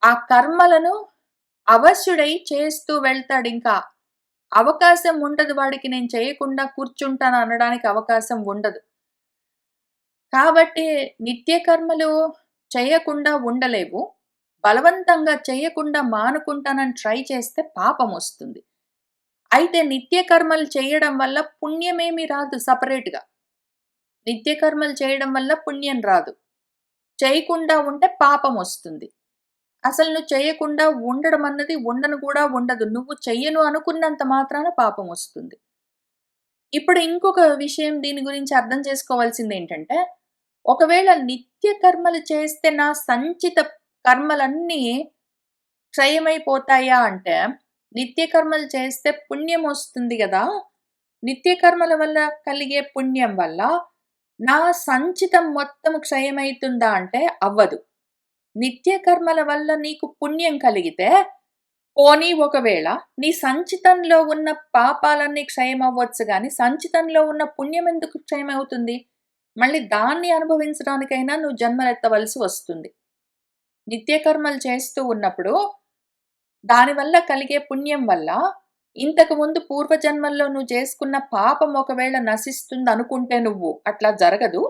Speaker 1: ఆ కర్మలను అవశుడై చేస్తూ వెళ్తాడింకా. అవకాశం ఉండదు వాడికి నేను చేయకుండా కూర్చుంటాను అనడానికి అవకాశం ఉండదు. కాబట్టి నిత్య కర్మలు చేయకుండా ఉండలేవు. బలవంతంగా చేయకుండా మానుకుంటానని ట్రై చేస్తే పాపమొస్తుంది. అయితే నిత్య కర్మలు చేయడం వల్ల పుణ్యమేమి రాదు సెపరేట్‌గా. నిత్య కర్మలు చేయడం వల్ల పుణ్యం రాదు. చేయకుండా ఉంటే పాపమొస్తుంది. అసలు నువ్వు చేయకుండా ఉండడం అన్నది ఉండను కూడా ఉండదు. నువ్వు చెయ్యను అనుకున్నంత మాత్రాన పాపమొస్తుంది. ఇప్పుడు ఇంకొక విషయం దీని గురించి అర్థం చేసుకోవాల్సిందేంటంటే, ఒకవేళ నిత్య కర్మలు చేస్తే నా సంచిత కర్మలన్నీ క్షయమైపోతాయా అంటే, నిత్య కర్మలు చేస్తే పుణ్యమొస్తుంది గదా! నిత్య కర్మల వల్ల కలిగే పుణ్యం వల్ల నా సంచితం మొత్తం క్షయమైతుందా అంటే అవ్వదు. నిత్య కర్మల వల్ల నీకు పుణ్యం కలిగితే, పోనీ ఒకవేళ నీ సంచితంలో ఉన్న పాపాలన్నీ క్షయమవ్వచ్చు గానీ, సంచితంలో ఉన్న పుణ్యం ఎందుకు క్షయమవుతుంది? మళ్ళీ దాన్ని అనుభవించడానికైనా నువ్వు జన్మలెత్తవలసి వస్తుంది. నిత్య కర్మలు చేస్తూ ఉన్నప్పుడు, దానివల్ల కలిగే పుణ్యం వల్ల, ఇంతకుముందు పూర్వజన్మల్లో నువ్వు చేసుకున్న పాపం ఒకవేళ నశిస్తుందనుకుంటే నువ్వు, అట్లా జరగదు.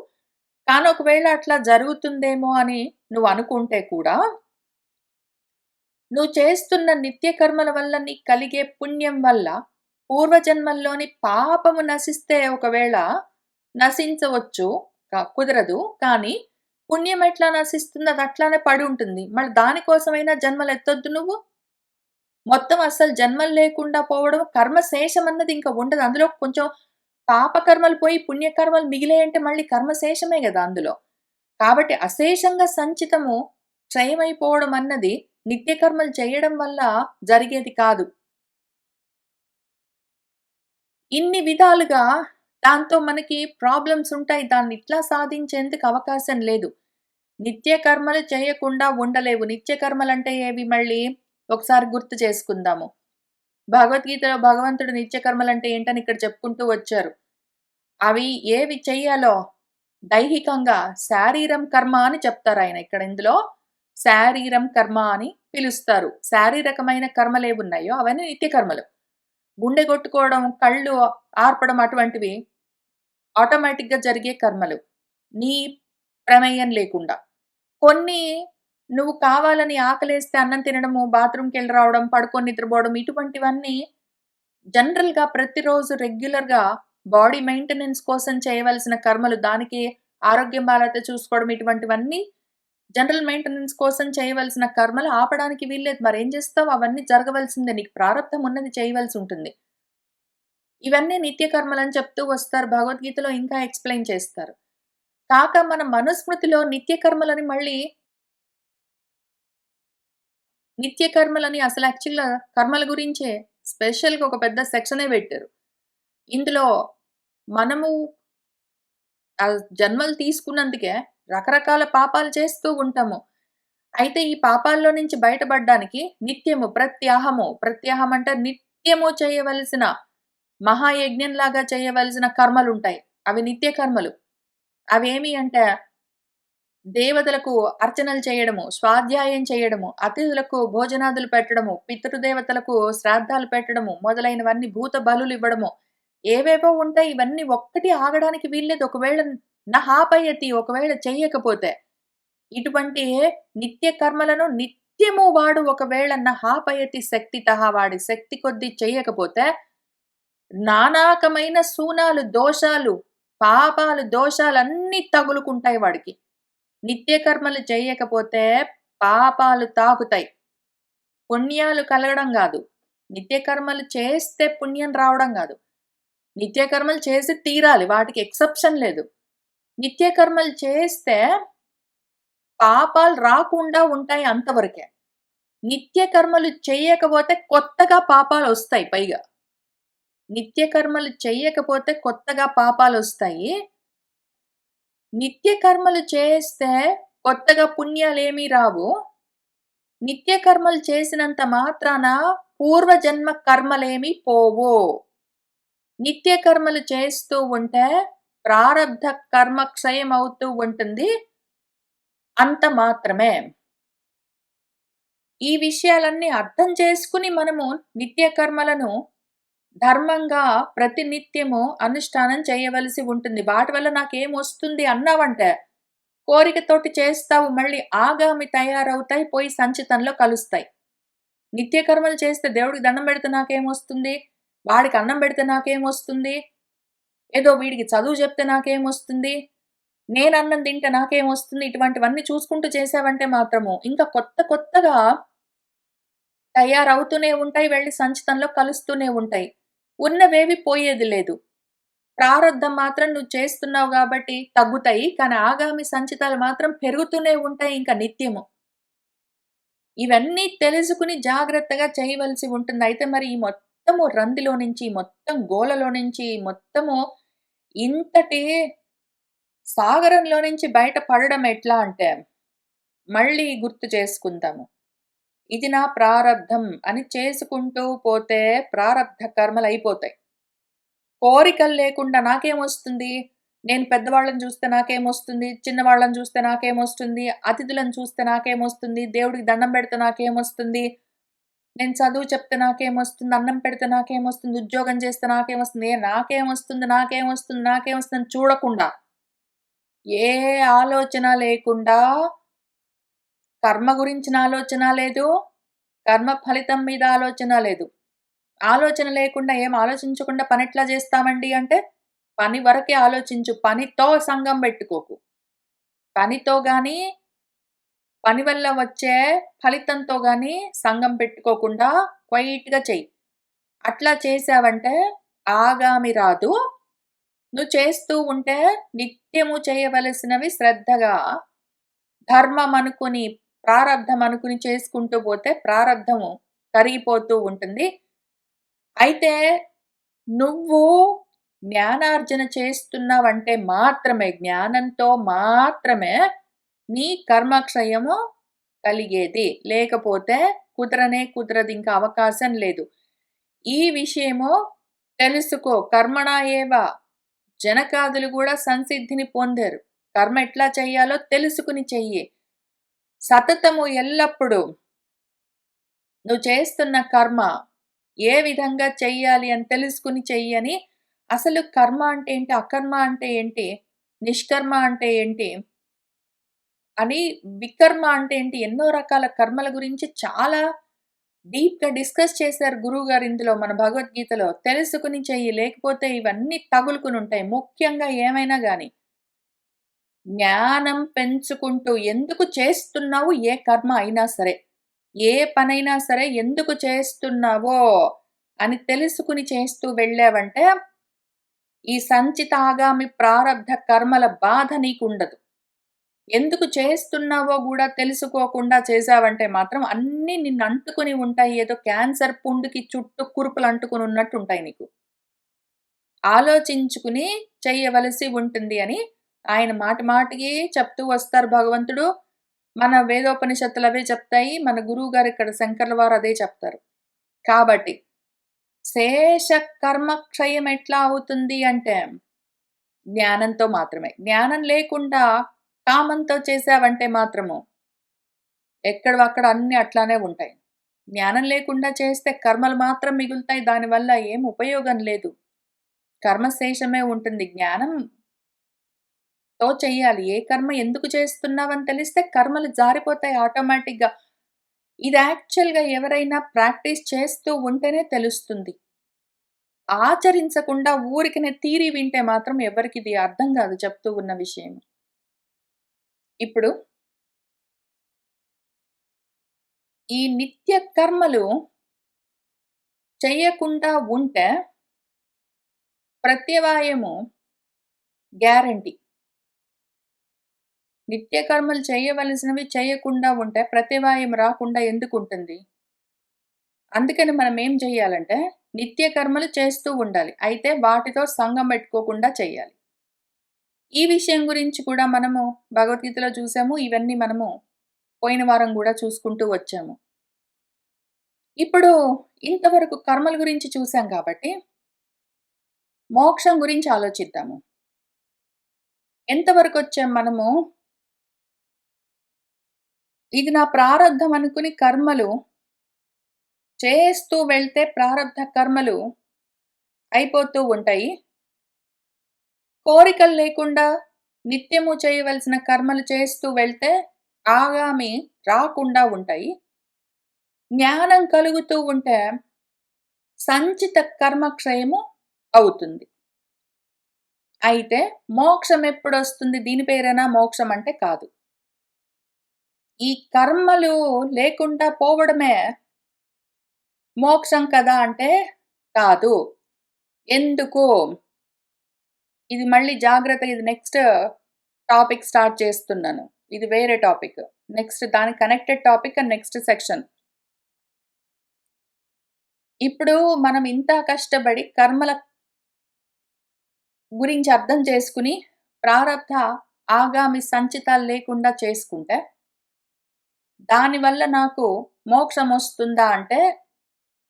Speaker 1: కానీ ఒకవేళ అట్లా జరుగుతుందేమో అని నువ్వనుకుంటే కూడా, నువ్వు చేస్తున్న నిత్య కర్మల వల్ల నీకు కలిగే పుణ్యం వల్ల, పూర్వజన్మల్లోని పాపము నశిస్తే ఒకవేళ నశించవచ్చు. కుదరదు. కానీ పుణ్యం ఎట్లా నశిస్తుందో అది అట్లానే పడుంటుంది. మళ్ళీ దాని కోసమైనా జన్మలెత్తొద్దు నువ్వు. మొత్తం అస్సలు జన్మలు లేకుండా పోవడం, కర్మ శేషం అన్నది ఇంక ఉండదు. అందులో కొంచెం పాపకర్మలు పోయి పుణ్యకర్మలు మిగిలాయంటే మళ్ళీ కర్మ శేషమే గదా అందులో. కాబట్టి అశేషంగా సంచితము క్షయమైపోవడం అన్నది నిత్య కర్మలు చేయడం వల్ల జరిగేది కాదు. ఇన్ని విధాలుగా దాంతో మనకి ప్రాబ్లమ్స్ ఉంటాయి. దాన్ని ఇట్లా సాధించేందుకు అవకాశం లేదు. నిత్య కర్మలు చేయకుండా ఉండలేవు. నిత్య కర్మలంటే ఏవి మళ్ళీ? ఒకసారి గుర్తు చేసుకుందాము. భగవద్గీతలో భగవంతుడు నిత్య కర్మలంటే ఏంటని ఇక్కడ చెప్పుకుంటూ వచ్చారు. అవి ఏవి చెయ్యాలో దైహికంగా శారీరం కర్మ అని చెప్తారాయన. ఇక్కడ ఇందులో శారీరం కర్మ అని పిలుస్తారు. శారీరకమైన కర్మలేవున్నాయో అవన్నీ నిత్య కర్మలు. గుండె కొట్టుకోవడం, కళ్ళు ఆర్పడం అటువంటివి ఆటోమేటిక్‌గా జరిగే కర్మలు. నీ ప్రమేయం లేకుండా. కొన్ని నువ్వు కావాలని ఆకలేస్తే అన్నం తినడము, బాత్రూమ్‌కెళ్ళి రావడం, పడుకొని నిద్రపోవడం ఇటువంటివన్నీ జనరల్‌గా ప్రతిరోజు రెగ్యులర్‌గా బాడీ మెయింటెనెన్స్ కోసం చేయవలసిన కర్మలు. దానికి ఆరోగ్యం బాలేతే చూసుకోవడం ఇటువంటివన్నీ జనరల్ మెయింటెనెన్స్ కోసం చేయవలసిన కర్మలు ఆపడానికి వీల్లేదు. మరేం చేస్తావు? అవన్నీ జరగవలసిందే. నీకు ప్రారబ్ధం ఉన్నది చేయవలసుంటుంది. ఇవన్నీ నిత్య కర్మలని చెప్తూ వస్తారు. భగవద్గీతలో ఇంకా ఎక్స్‌ప్లెయిన్ చేస్తారు. మన మనుస్మృతిలో నిత్య కర్మలని అసలు యాక్చువల్‌గా కర్మల గురించే స్పెషల్‌గా ఒక పెద్ద సెక్షనే పెట్టారు. ఇందులో మనము జన్మలు తీసుకున్నందుకే రకరకాల పాపాలు చేస్తూ ఉంటాము. అయితే ఈ పాపాల్లో నుంచి బయటపడ్డానికి నిత్యము ప్రత్యాహం అంటే నిత్యము చేయవలసిన మహాయజ్ఞంలాగా చేయవలసిన కర్మలుంటాయి. అవి నిత్య కర్మలు. అవేమి అంటే దేవతలకు అర్చనలు చేయడము, స్వాధ్యాయం చేయడము, అతిథులకు భోజనాదులు పెట్టడము, పితృదేవతలకు శ్రాద్ధాలు పెట్టడము, మొదలైనవన్నీ భూత బలులివ్వడము. ఏవేవో ఉంటాయి. ఇవన్నీ ఒక్కటి ఆగడానికి వీల్లేదు. ఒకవేళ నహాపయతి ఒకవేళ చెయ్యకపోతే. ఇటువంటి నిత్య కర్మలను నిత్యము వాడు ఒకవేళ నహాపయతి శక్తితః వాడి శక్తి కొద్దీ చెయ్యకపోతే నానాకమైన సూనాలు, దోషాలు, పాపాలు, దోషాలన్నీ తగులుకుంటాయి వాడికి. నిత్య కర్మలు చెయ్యకపోతే పాపాలు తాకుతాయి. పుణ్యాలు కలగడం గాదు. నిత్య కర్మలు చేస్తే పుణ్యం రావడం గాదు. నిత్య కర్మలు చేసి తీరాలి. వాటికి ఎక్సెప్షన్ లేదు. నిత్య కర్మలు చేస్తే పాపాలు రాకుండా ఉంటాయి అంతవరకే. నిత్య కర్మలు చెయ్యకపోతే కొత్తగా పాపాలొస్తాయి పైగా. నిత్య కర్మలు చెయ్యకపోతే కొత్తగా పాపాలొస్తాయి. నిత్య కర్మలు చేస్తే కొత్తగా పుణ్యాలేమీ రావు. నిత్య కర్మలు చేసినంత మాత్రాన పూర్వజన్మ కర్మలేమీ పోవు. నిత్య కర్మలు చేస్తూ ఉంటే ప్రారబ్ధ కర్మ క్షయమవుతూ ఉంటుంది. అంత మాత్రమే. ఈ విషయాలన్నీ అర్థం చేసుకొని మనము నిత్య కర్మలను ధర్మంగా ప్రతినిత్యము అనుష్ఠానం చేయవలసి ఉంటుంది. వాటి వల్ల నాకేమొస్తుంది అన్నావంటే, కోరికతోటి చేస్తావు మళ్ళీ ఆగామి తయారవుతాయి, పోయి సంచితంలో కలుస్తాయి. నిత్య కర్మలు చేస్తే దేవుడికి దండం పెడితే నాకేమొస్తుంది? వాడికి అన్నం పెడితే నాకేమొస్తుంది? ఏదో వీడికి చదువు చెప్తే నాకేమొస్తుంది? నేనన్నం తింటే నాకేమొస్తుంది? ఇటువంటివన్నీ చూసుకుంటూ చేశావంటే మాత్రము ఇంకా కొత్తగా తయారవుతూనే ఉంటాయి. వెళ్లి సంచితంలో కలుస్తూనే ఉంటాయి. ఉన్నవేవి పోయేది లేదు. ప్రారబ్ధం మాత్రం నువ్వు చేస్తున్నావు గాబట్టి తగ్గుతాయి. కానీ ఆగామి సంచితాలు మాత్రం పెరుగుతూనే ఉంటాయి ఇంక నిత్యము. ఇవన్నీ తెలుసుకొని జాగ్రత్తగా చేయవలసి ఉంటుంది. అయితే మరి ఈ మొత్తము రందిలో నుంచి, మొత్తం గోలలో నుంచి, మొత్తము ఇంతటి సాగరంలో నుంచి బయట పడడం ఎట్లా అంటే, మళ్ళీ గుర్తు చేసుకుందాము. ఇది నా ప్రారబ్ధం అని చేసుకుంటూ పోతే ప్రారబ్ధ కర్మలయిపోతాయి. కోరికలు లేకుండా నాకేమొస్తుంది? నేను పెద్దవాళ్ళని చూస్తే నాకేమొస్తుంది? చిన్నవాళ్ళని చూస్తే నాకేమొస్తుంది? అతిథులను చూస్తే నాకేమొస్తుంది? దేవుడికి దండం పెడితే నాకేమొస్తుంది? నేను చదువు చెప్తే నాకేమొస్తుంది? అన్నం పెడితే నాకేమొస్తుంది? ఉద్యోగం చేస్తే నాకేమొస్తుంది? నాకేమొస్తుందని చూడకుండా, ఏ ఆలోచన లేకుండా కర్మ గురించిన ఆలోచన లేదు. కర్మ ఫలితం మీద ఆలోచన లేదు. ఆలోచన లేకుండా ఏం ఆలోచించకుండా పనెట్లా చేస్తామండి అంటే, పని వరకే ఆలోచించు. పనితో సంగం పెట్టుకోకు. పనితో గాని, పని వల్ల వచ్చే ఫలితంతో గాని సంగం పెట్టుకోకుండా క్వైట్‌గా చెయ్యి. అట్లా చేశావంటే ఆగామి రాదు. నువ్వు చేస్తూ ఉంటే నిత్యము చేయవలసినవి శ్రద్ధగా ధర్మం అనుకుని, ప్రారబ్ధం అనుకుని చేసుకుంటూ పోతే ప్రారబ్ధము కరిగిపోతూ ఉంటుంది. అయితే నువ్వు జ్ఞానార్జన చేస్తున్నావంటే మాత్రమే, జ్ఞానంతో మాత్రమే నీ కర్మక్షయము కలిగేది. లేకపోతే కుదరదింక అవకాశం లేదు. ఈ విషయము తెలుసుకో. కర్మణ ఏవ జనకాదులు గూడా సంసిద్ధిని పొందారు. కర్మ ఎట్లా చెయ్యాలో తెలుసుకుని చెయ్యి. సతతము ఎల్లప్పుడూ నువ్వు చేస్తున్న కర్మ ఏ విధంగా చెయ్యాలి అని తెలుసుకుని చెయ్యని. అసలు కర్మ అంటే ఏంటి? అకర్మ అంటే ఏంటి? నిష్కర్మ అంటే ఏంటి? అని వికర్మ అంటే ఏంటి? ఎన్నో రకాల కర్మల గురించి చాలా డీప్‌గా డిస్కస్ చేశారు గురువుగారు ఇందులో మన భగవద్గీతలో. తెలుసుకొని చెయ్యి. లేకపోతే ఇవన్నీ తగులుకొనుంటాయి. ముఖ్యంగా ఏమైనా గాని. జ్ఞానం పెంచుకుంటూ ఎందుకు చేస్తున్నావు ఏ కర్మ అయినా సరే. ఏ పనైనా సరే ఎందుకు చేస్తున్నావో అని తెలుసుకొని చేస్తూ వెళ్ళావంటే, ఈ సంచిత ఆగామి ప్రారబ్ధ కర్మల బాధ నీకుండదు. ఎందుకు చేస్తున్నావో గూడా తెలుసుకోకుండా చేశావంటే మాత్రం అన్నీ నిన్నంటుకొని ఉంటాయి. ఏదో క్యాన్సర్ పుండుకి చుట్టూ కురుపులు అంటుకొనున్నట్టుంటాయి నీకు. ఆలోచించుకుని చెయ్యవలసి ఉంటుంది అని ఆయన మాటి మాటికి చెప్తూ వస్తారు భగవంతుడు. మన వేదోపనిషత్తులవే చెప్తాయి. మన గురువుగారు ఇక్కడ శంకర్ల వారు అదే చెప్తారు. కాబట్టి శేష కర్మక్షయం ఎట్లా అవుతుంది అంటే జ్ఞానంతో మాత్రమే. జ్ఞానం లేకుండా కామంతో చేశావంటే మాత్రము ఎక్కడివక్కడ అన్నీ అట్లానే ఉంటాయి. జ్ఞానం లేకుండా చేస్తే కర్మలు మాత్రం మిగులుతాయి. దానివల్ల ఏం ఉపయోగం లేదు. కర్మశేషమే ఉంటుంది. జ్ఞానంతో చెయ్యాలి. ఏ కర్మ ఎందుకు చేస్తున్నావని తెలిస్తే కర్మలు జారిపోతాయి ఆటోమేటిక్‌గా. ఇది యాక్చువల్‌గా ఎవరైనా ప్రాక్టీస్ చేస్తూ ఉంటేనే తెలుస్తుంది. ఆచరించకుండా ఊరికనే థియరీ వింటే మాత్రం ఎవరికిది అర్థం గాదు చెప్తూ ఉన్న విషయం. ఇప్పుడు ఈ నిత్య కర్మలు చెయ్యకుండా ఉంటే ప్రత్యవాయము గ్యారంటీ. నిత్య కర్మలు చేయవలసినవి చేయకుండా ఉంటే ప్రత్యవాయం రాకుండా ఎందుకుంటుంది? అందుకని మనం ఏం చెయ్యాలంటే నిత్య కర్మలు చేస్తూ ఉండాలి. అయితే వాటితో సంగం పెట్టుకోకుండా చెయ్యాలి. ఈ విషయం గురించి కూడా మనము భగవద్గీతలో చూసాము. ఇవన్నీ మనము పోయిన వారం గూడా చూసుకుంటూ వచ్చాము. ఇప్పుడు ఇంతవరకు కర్మల గురించి చూసాం కాబట్టి, మోక్షం గురించి ఆలోచిద్దాము. ఎంతవరకొచ్చాం మనము? ఇది నా ప్రారబ్ధం అనుకుని కర్మలు చేస్తూ వెళ్తే ప్రారబ్ధ కర్మలు అయిపోతూ ఉంటాయి. కోరికలు లేకుండా నిత్యము చేయవలసిన కర్మలు చేస్తూ వెళ్తే ఆగామి రాకుండా ఉంటాయి. జ్ఞానం కలుగుతూ ఉంటే సంచిత కర్మక్షయము అవుతుంది. అయితే మోక్షం ఎప్పుడొస్తుంది? దీని పేరేనా మోక్షం అంటే కాదు. ఈ కర్మలు లేకుండా పోవడమే మోక్షం కదా అంటే కాదు. ఎందుకు? ఇది మళ్ళీ జాగ్రత్తగా ఇది నెక్స్ట్ టాపిక్ స్టార్ట్ చేస్తున్నాను. ఇది వేరే టాపిక్. నెక్స్ట్ దానికి connected topic and next section. ఇప్పుడు మనం ఇంత కష్టపడి కర్మల గురించి అర్థం చేసుకుని, ప్రారబ్ధ, ఆగామి సంచితాలు లేకుండా చేసుకుంటే, దానివల్ల నాకు మోక్షమొస్తుందా అంటే,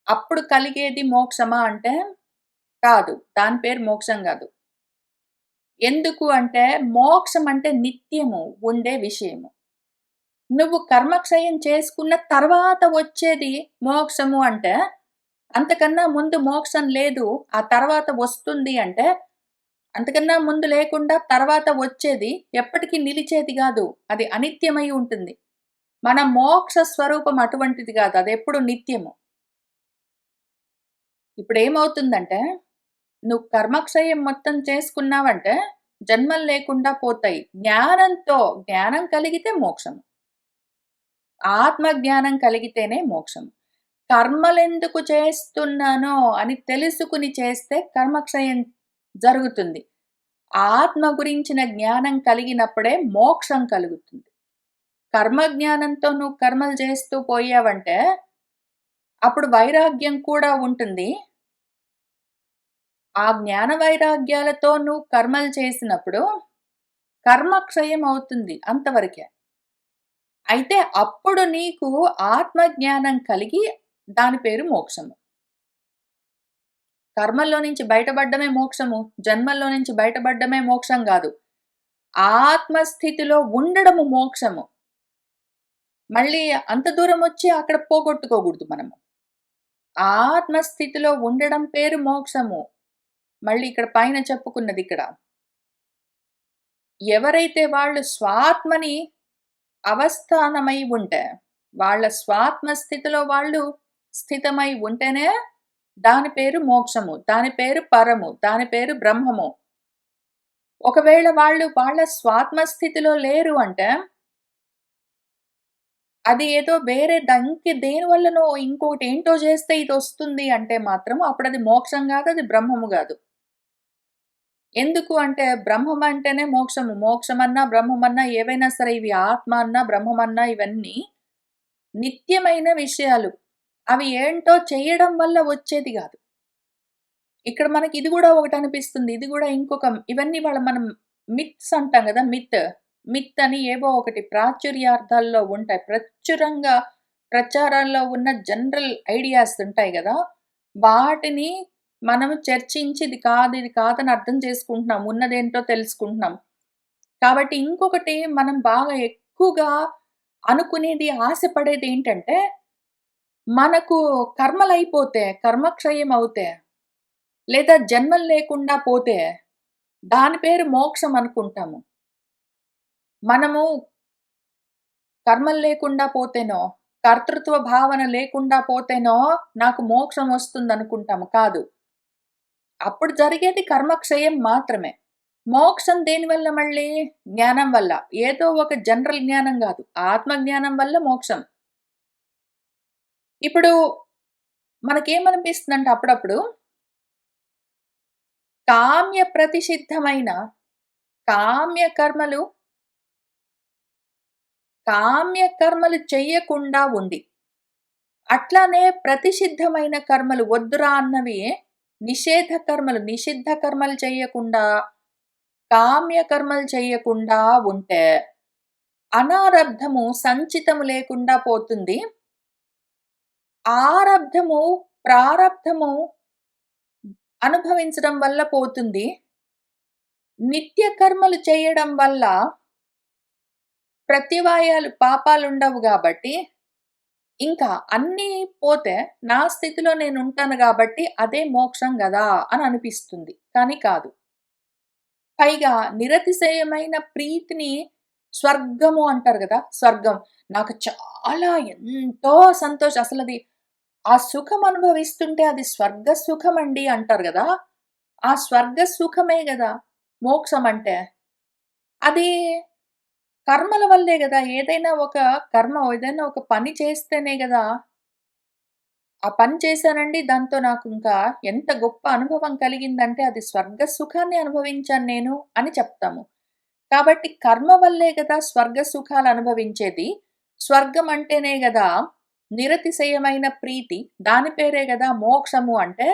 Speaker 1: అప్పుడు కలిగేది మోక్షమా అంటే, కాదు. దాని పేరు మోక్షం గాదు. ఎందుకు అంటే, మోక్షం అంటే నిత్యము ఉండే విషయము. నువ్వు కర్మక్షయం చేసుకున్న తర్వాత వచ్చేది మోక్షము అంటే, అంతకన్నా ముందు మోక్షం లేదు, ఆ తర్వాత వస్తుంది అంటే, అంతకన్నా ముందు లేకుండా తర్వాత వచ్చేది ఎప్పటికీ నిలిచేది గాదు. అది అనిత్యమై ఉంటుంది. మన మోక్ష స్వరూపం అటువంటిది గాదు. అదెప్పుడు నిత్యము. ఇప్పుడేమవుతుందంటే, నువ్వు కర్మక్షయం మొత్తం చేసుకున్నావంటే, జన్మలు లేకుండా పోతాయి. జ్ఞానం కలిగితే మోక్షము. ఆత్మ జ్ఞానం కలిగితేనే మోక్షం. కర్మలెందుకు చేస్తున్నానో అని తెలుసుకుని చేస్తే కర్మక్షయం జరుగుతుంది. ఆత్మ గురించిన జ్ఞానం కలిగినప్పుడే మోక్షం కలుగుతుంది. కర్మ జ్ఞానంతో నువ్వు కర్మలు చేస్తూ పోయావంటే, అప్పుడు వైరాగ్యం కూడా ఉంటుంది. ఆ జ్ఞాన వైరాగ్యాలతో నువ్వు కర్మలు చేసినప్పుడు, కర్మక్షయం అవుతుంది అంతవరకే. అయితే అప్పుడు నీకు ఆత్మ జ్ఞానం కలిగి దాని పేరు మోక్షము. కర్మల్లో నుంచి బయటపడ్డమే మోక్షము. జన్మల్లో నుంచి బయటపడ్డమే మోక్షం గాదు. ఆత్మస్థితిలో ఉండడము మోక్షము. మళ్ళీ అంత దూరమొచ్చి అక్కడ పోగొట్టుకోగూడదు మనము. ఆత్మస్థితిలో ఉండడం పేరు మోక్షము. మళ్ళీ ఇక్కడ పైన చెప్పుకున్నదిక్కడ. ఎవరైతే వాళ్ళు స్వాత్మని అవస్థానమై ఉంటే, వాళ్ళ స్వాత్మ స్థితిలో వాళ్ళు స్థితమై ఉంటేనే దాని పేరు మోక్షము. దాని పేరు పరము. దాని పేరు బ్రహ్మము. ఒకవేళ వాళ్ళు వాళ్ళ స్వాత్మ స్థితిలో లేరు అంటే, అది ఏదో వేరే దేనివల్లనో ఇంకోటేంటో చేస్తే ఇదొస్తుంది అంటే మాత్రం అప్పుడది మోక్షం గాదు. అది బ్రహ్మము గాదు. ఎందుకు అంటే బ్రహ్మం అంటేనే మోక్షము. మోక్షమన్నా, బ్రహ్మమన్నా ఏవైనా సరే ఇవి ఆత్మ అన్నా, బ్రహ్మమన్నా ఇవన్నీ నిత్యమైన విషయాలు. అవి ఏంటో చెయ్యడం వల్ల వచ్చేది గాదు. ఇక్కడ మనకి ఇది గూడా ఒకటనిపిస్తుంది. ఇది గూడా ఇవన్నీ మనం మిత్స్ అంటాం గదా! మిత్ అని ఏవో ఒకటి ప్రాచుర్యార్థాల్లో ఉంటాయి. ప్రచారాల్లో ఉన్న జనరల్ ఐడియాస్ ఉంటాయి గదా! వాటిని మనము చర్చించి ఇది కాదని అర్థం చేసుకుంటున్నాం. ఉన్నదేంటో తెలుసుకుంటున్నాం. కాబట్టి ఇంకొకటి మనం బాగా ఎక్కువగా అనుకునేది, ఆశపడేదేంటంటే, మనకు కర్మలయిపోతే, కర్మక్షయం అవుతే, లేదా జన్మలు లేకుండా పోతే, దాని పేరు మోక్షం అనుకుంటాము. మనము కర్మలు లేకుండా పోతేనో, కర్తృత్వ భావన లేకుండా పోతేనో, నాకు మోక్షం వస్తుందనుకుంటాము. కాదు. అప్పుడు జరిగేది కర్మక్షయం మాత్రమే. మోక్షం దేనివల్ల మళ్ళీ? జ్ఞానం వల్ల. ఏదో ఒక జనరల్ జ్ఞానం గాదు. ఆత్మ జ్ఞానం వల్ల మోక్షం. ఇప్పుడు మనకేమనిపిస్తుందంటే అప్పుడప్పుడు, కామ్య ప్రతిషిద్ధమైన కామ్య కర్మలు, కామ్య కర్మలు చెయ్యకుండా ఉండి, అట్లానే ప్రతిషిద్ధమైన కర్మలు వద్దురా అన్నవి నిషిద్ధ కర్మలు చెయ్యకుండా, కామ్య కర్మలు చెయ్యకుండా ఉంటే, అనారబ్ధము సంచితము లేకుండా పోతుంది. ఆరబ్ధము, ప్రారబ్ధము అనుభవించడం వల్ల పోతుంది. నిత్య కర్మలు చేయడం వల్ల ప్రతివాయాలు, పాపాలుండవు గాబట్టి, ఇంకా అన్నీ పోతే నా స్థితిలో నేనుంటాను గాబట్టి అదే మోక్షం గదా అని అనిపిస్తుంది. కానీ కాదు. పైగా నిరతిశయమైన ప్రీతిని స్వర్గము అంటారు గదా! స్వర్గం. నాకు చాలా ఎంతో సంతోషం అసలది ఆ సుఖం అనుభవిస్తుంటే అది స్వర్గ సుఖమండి అంటారు గదా! ఆ స్వర్గ సుఖమే గదా మోక్షం అంటే. అది కర్మల వల్లే గదా! ఏదైనా ఒక పని చేస్తేనే గదా! ఆ పని చేశానండి. దాంతో నాకింకా ఎంత గొప్ప అనుభవం కలిగిందంటే అది స్వర్గ సుఖాన్ని అనుభవించాను నేను అని చెప్తాము. కాబట్టి కర్మ వల్లే గదా స్వర్గ సుఖాలు అనుభవించేది. స్వర్గం అంటేనే గదా నిరతిశయమైన ప్రీతి. దాని పేరే గదా మోక్షము అంటే.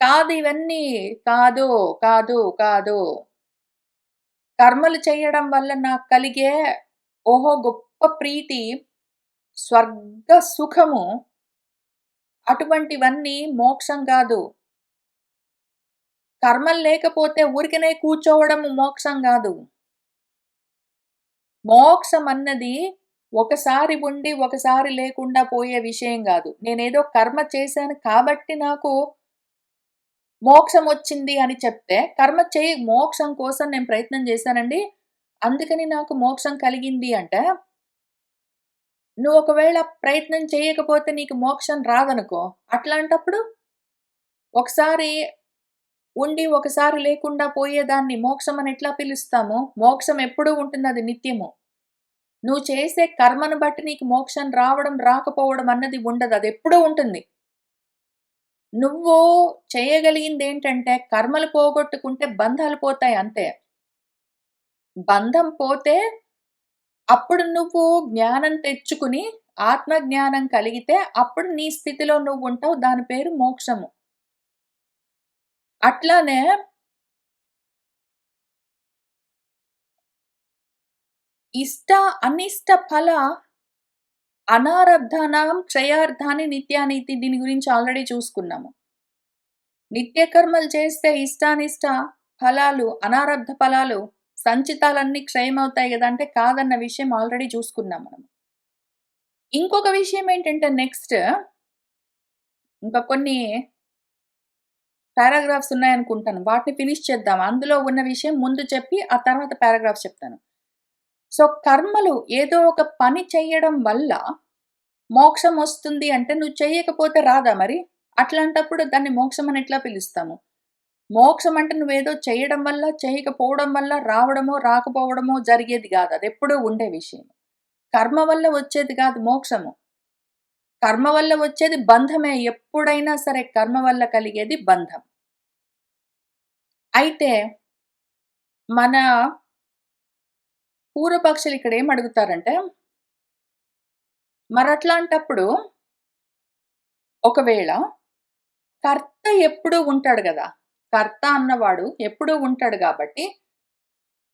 Speaker 1: కాదు ఇవన్నీ. కాదు, కాదు, కాదు. కర్మలు చేయడం వల్ల నాకు కలిగే గొప్ప ప్రీతి, స్వర్గ సుఖము అటువంటివన్నీ మోక్షం గాదు. కర్మలు లేకపోతే ఊరికనే కూర్చోవడం మోక్షం గాదు. మోక్షమన్నది ఒకసారి ఉండి, ఒకసారి లేకుండా పోయే విషయం గాదు. నేనేదో కర్మ చేశాను కాబట్టి నాకు మోక్షమొచ్చింది అని చెప్తే, మోక్షం కోసం నేను ప్రయత్నం చేశానండి. అందుకని నాకు మోక్షం కలిగింది అంటే, నువ్వు ఒకవేళ ప్రయత్నం చేయకపోతే నీకు మోక్షం రాదనుకో. అట్లాంటప్పుడు ఒకసారి ఉండి, ఒకసారి లేకుండా పోయేదాన్ని మోక్షమని ఎట్లా పిలుస్తాము? మోక్షం ఎప్పుడూ ఉంటుంది. అది నిత్యము. నువ్వు చేసే కర్మను బట్టి నీకు మోక్షం రావడం, రాకపోవడం అన్నది ఉండదు. అదెప్పుడూ ఉంటుంది. నువ్వు చేయగలిగిందేంటంటే కర్మలు పోగొట్టుకుంటే బంధాలు పోతాయి అంతే. బంధం పోతే అప్పుడు నువ్వు జ్ఞానం తెచ్చుకుని, ఆత్మ జ్ఞానం కలిగితే అప్పుడు నీ స్థితిలో నువ్వుంటావు. దాని పేరు మోక్షము. అట్లానే అనిష్ట ఫల అనారబ్ధానాం క్షయార్థాని నిత్యానీతి దీని గురించి ఆల్రెడీ చూసుకున్నాము. నిత్య కర్మలు చేస్తే ఇష్టానిష్ట ఫలాలు, అనారబ్ధ ఫలాలు, సంచితాలన్నీ క్షయమవుతాయి గదా! అంటే కాదన్న విషయం ఆల్రెడీ చూసుకున్నాం మనం. ఇంకొక విషయం ఏంటంటే నెక్స్ట్ ఇంకా కొన్ని పారాగ్రాఫ్స్ ఉన్నాయనుకుంటాను. వాటిని ఫినిష్ చేద్దాం. అందులో ఉన్న విషయం ముందు చెప్పి, ఆ తర్వాత పారాగ్రాఫ్స్ చెప్తాను. సో, కర్మలు ఏదో ఒక పని చెయ్యడం వల్ల మోక్షం వస్తుంది అంటే నువ్వు చెయ్యకపోతే రాదా మరి? అట్లాంటప్పుడు దాన్ని మోక్షం అని ఎట్లా పిలుస్తాము? మోక్షం అంటే నువ్వేదో చేయడం వల్ల, చేయకపోవడం వల్ల రావడమో, రాకపోవడమో జరిగేది గాదు. అదెప్పుడూ ఉండే విషయం. కర్మ వల్ల వచ్చేది గాదు మోక్షము. కర్మ వల్ల వచ్చేది బంధమే. ఎప్పుడైనా సరే కర్మ వల్ల కలిగేది బంధం. అయితే మన పూర్వపక్షులు ఇక్కడేమడుగుతారంటే, మరట్లాంటప్పుడు ఒకవేళ కర్త ఎప్పుడూ ఉంటాడు గదా! కర్త అన్నవాడు ఎప్పుడూ ఉంటాడు గాబట్టి,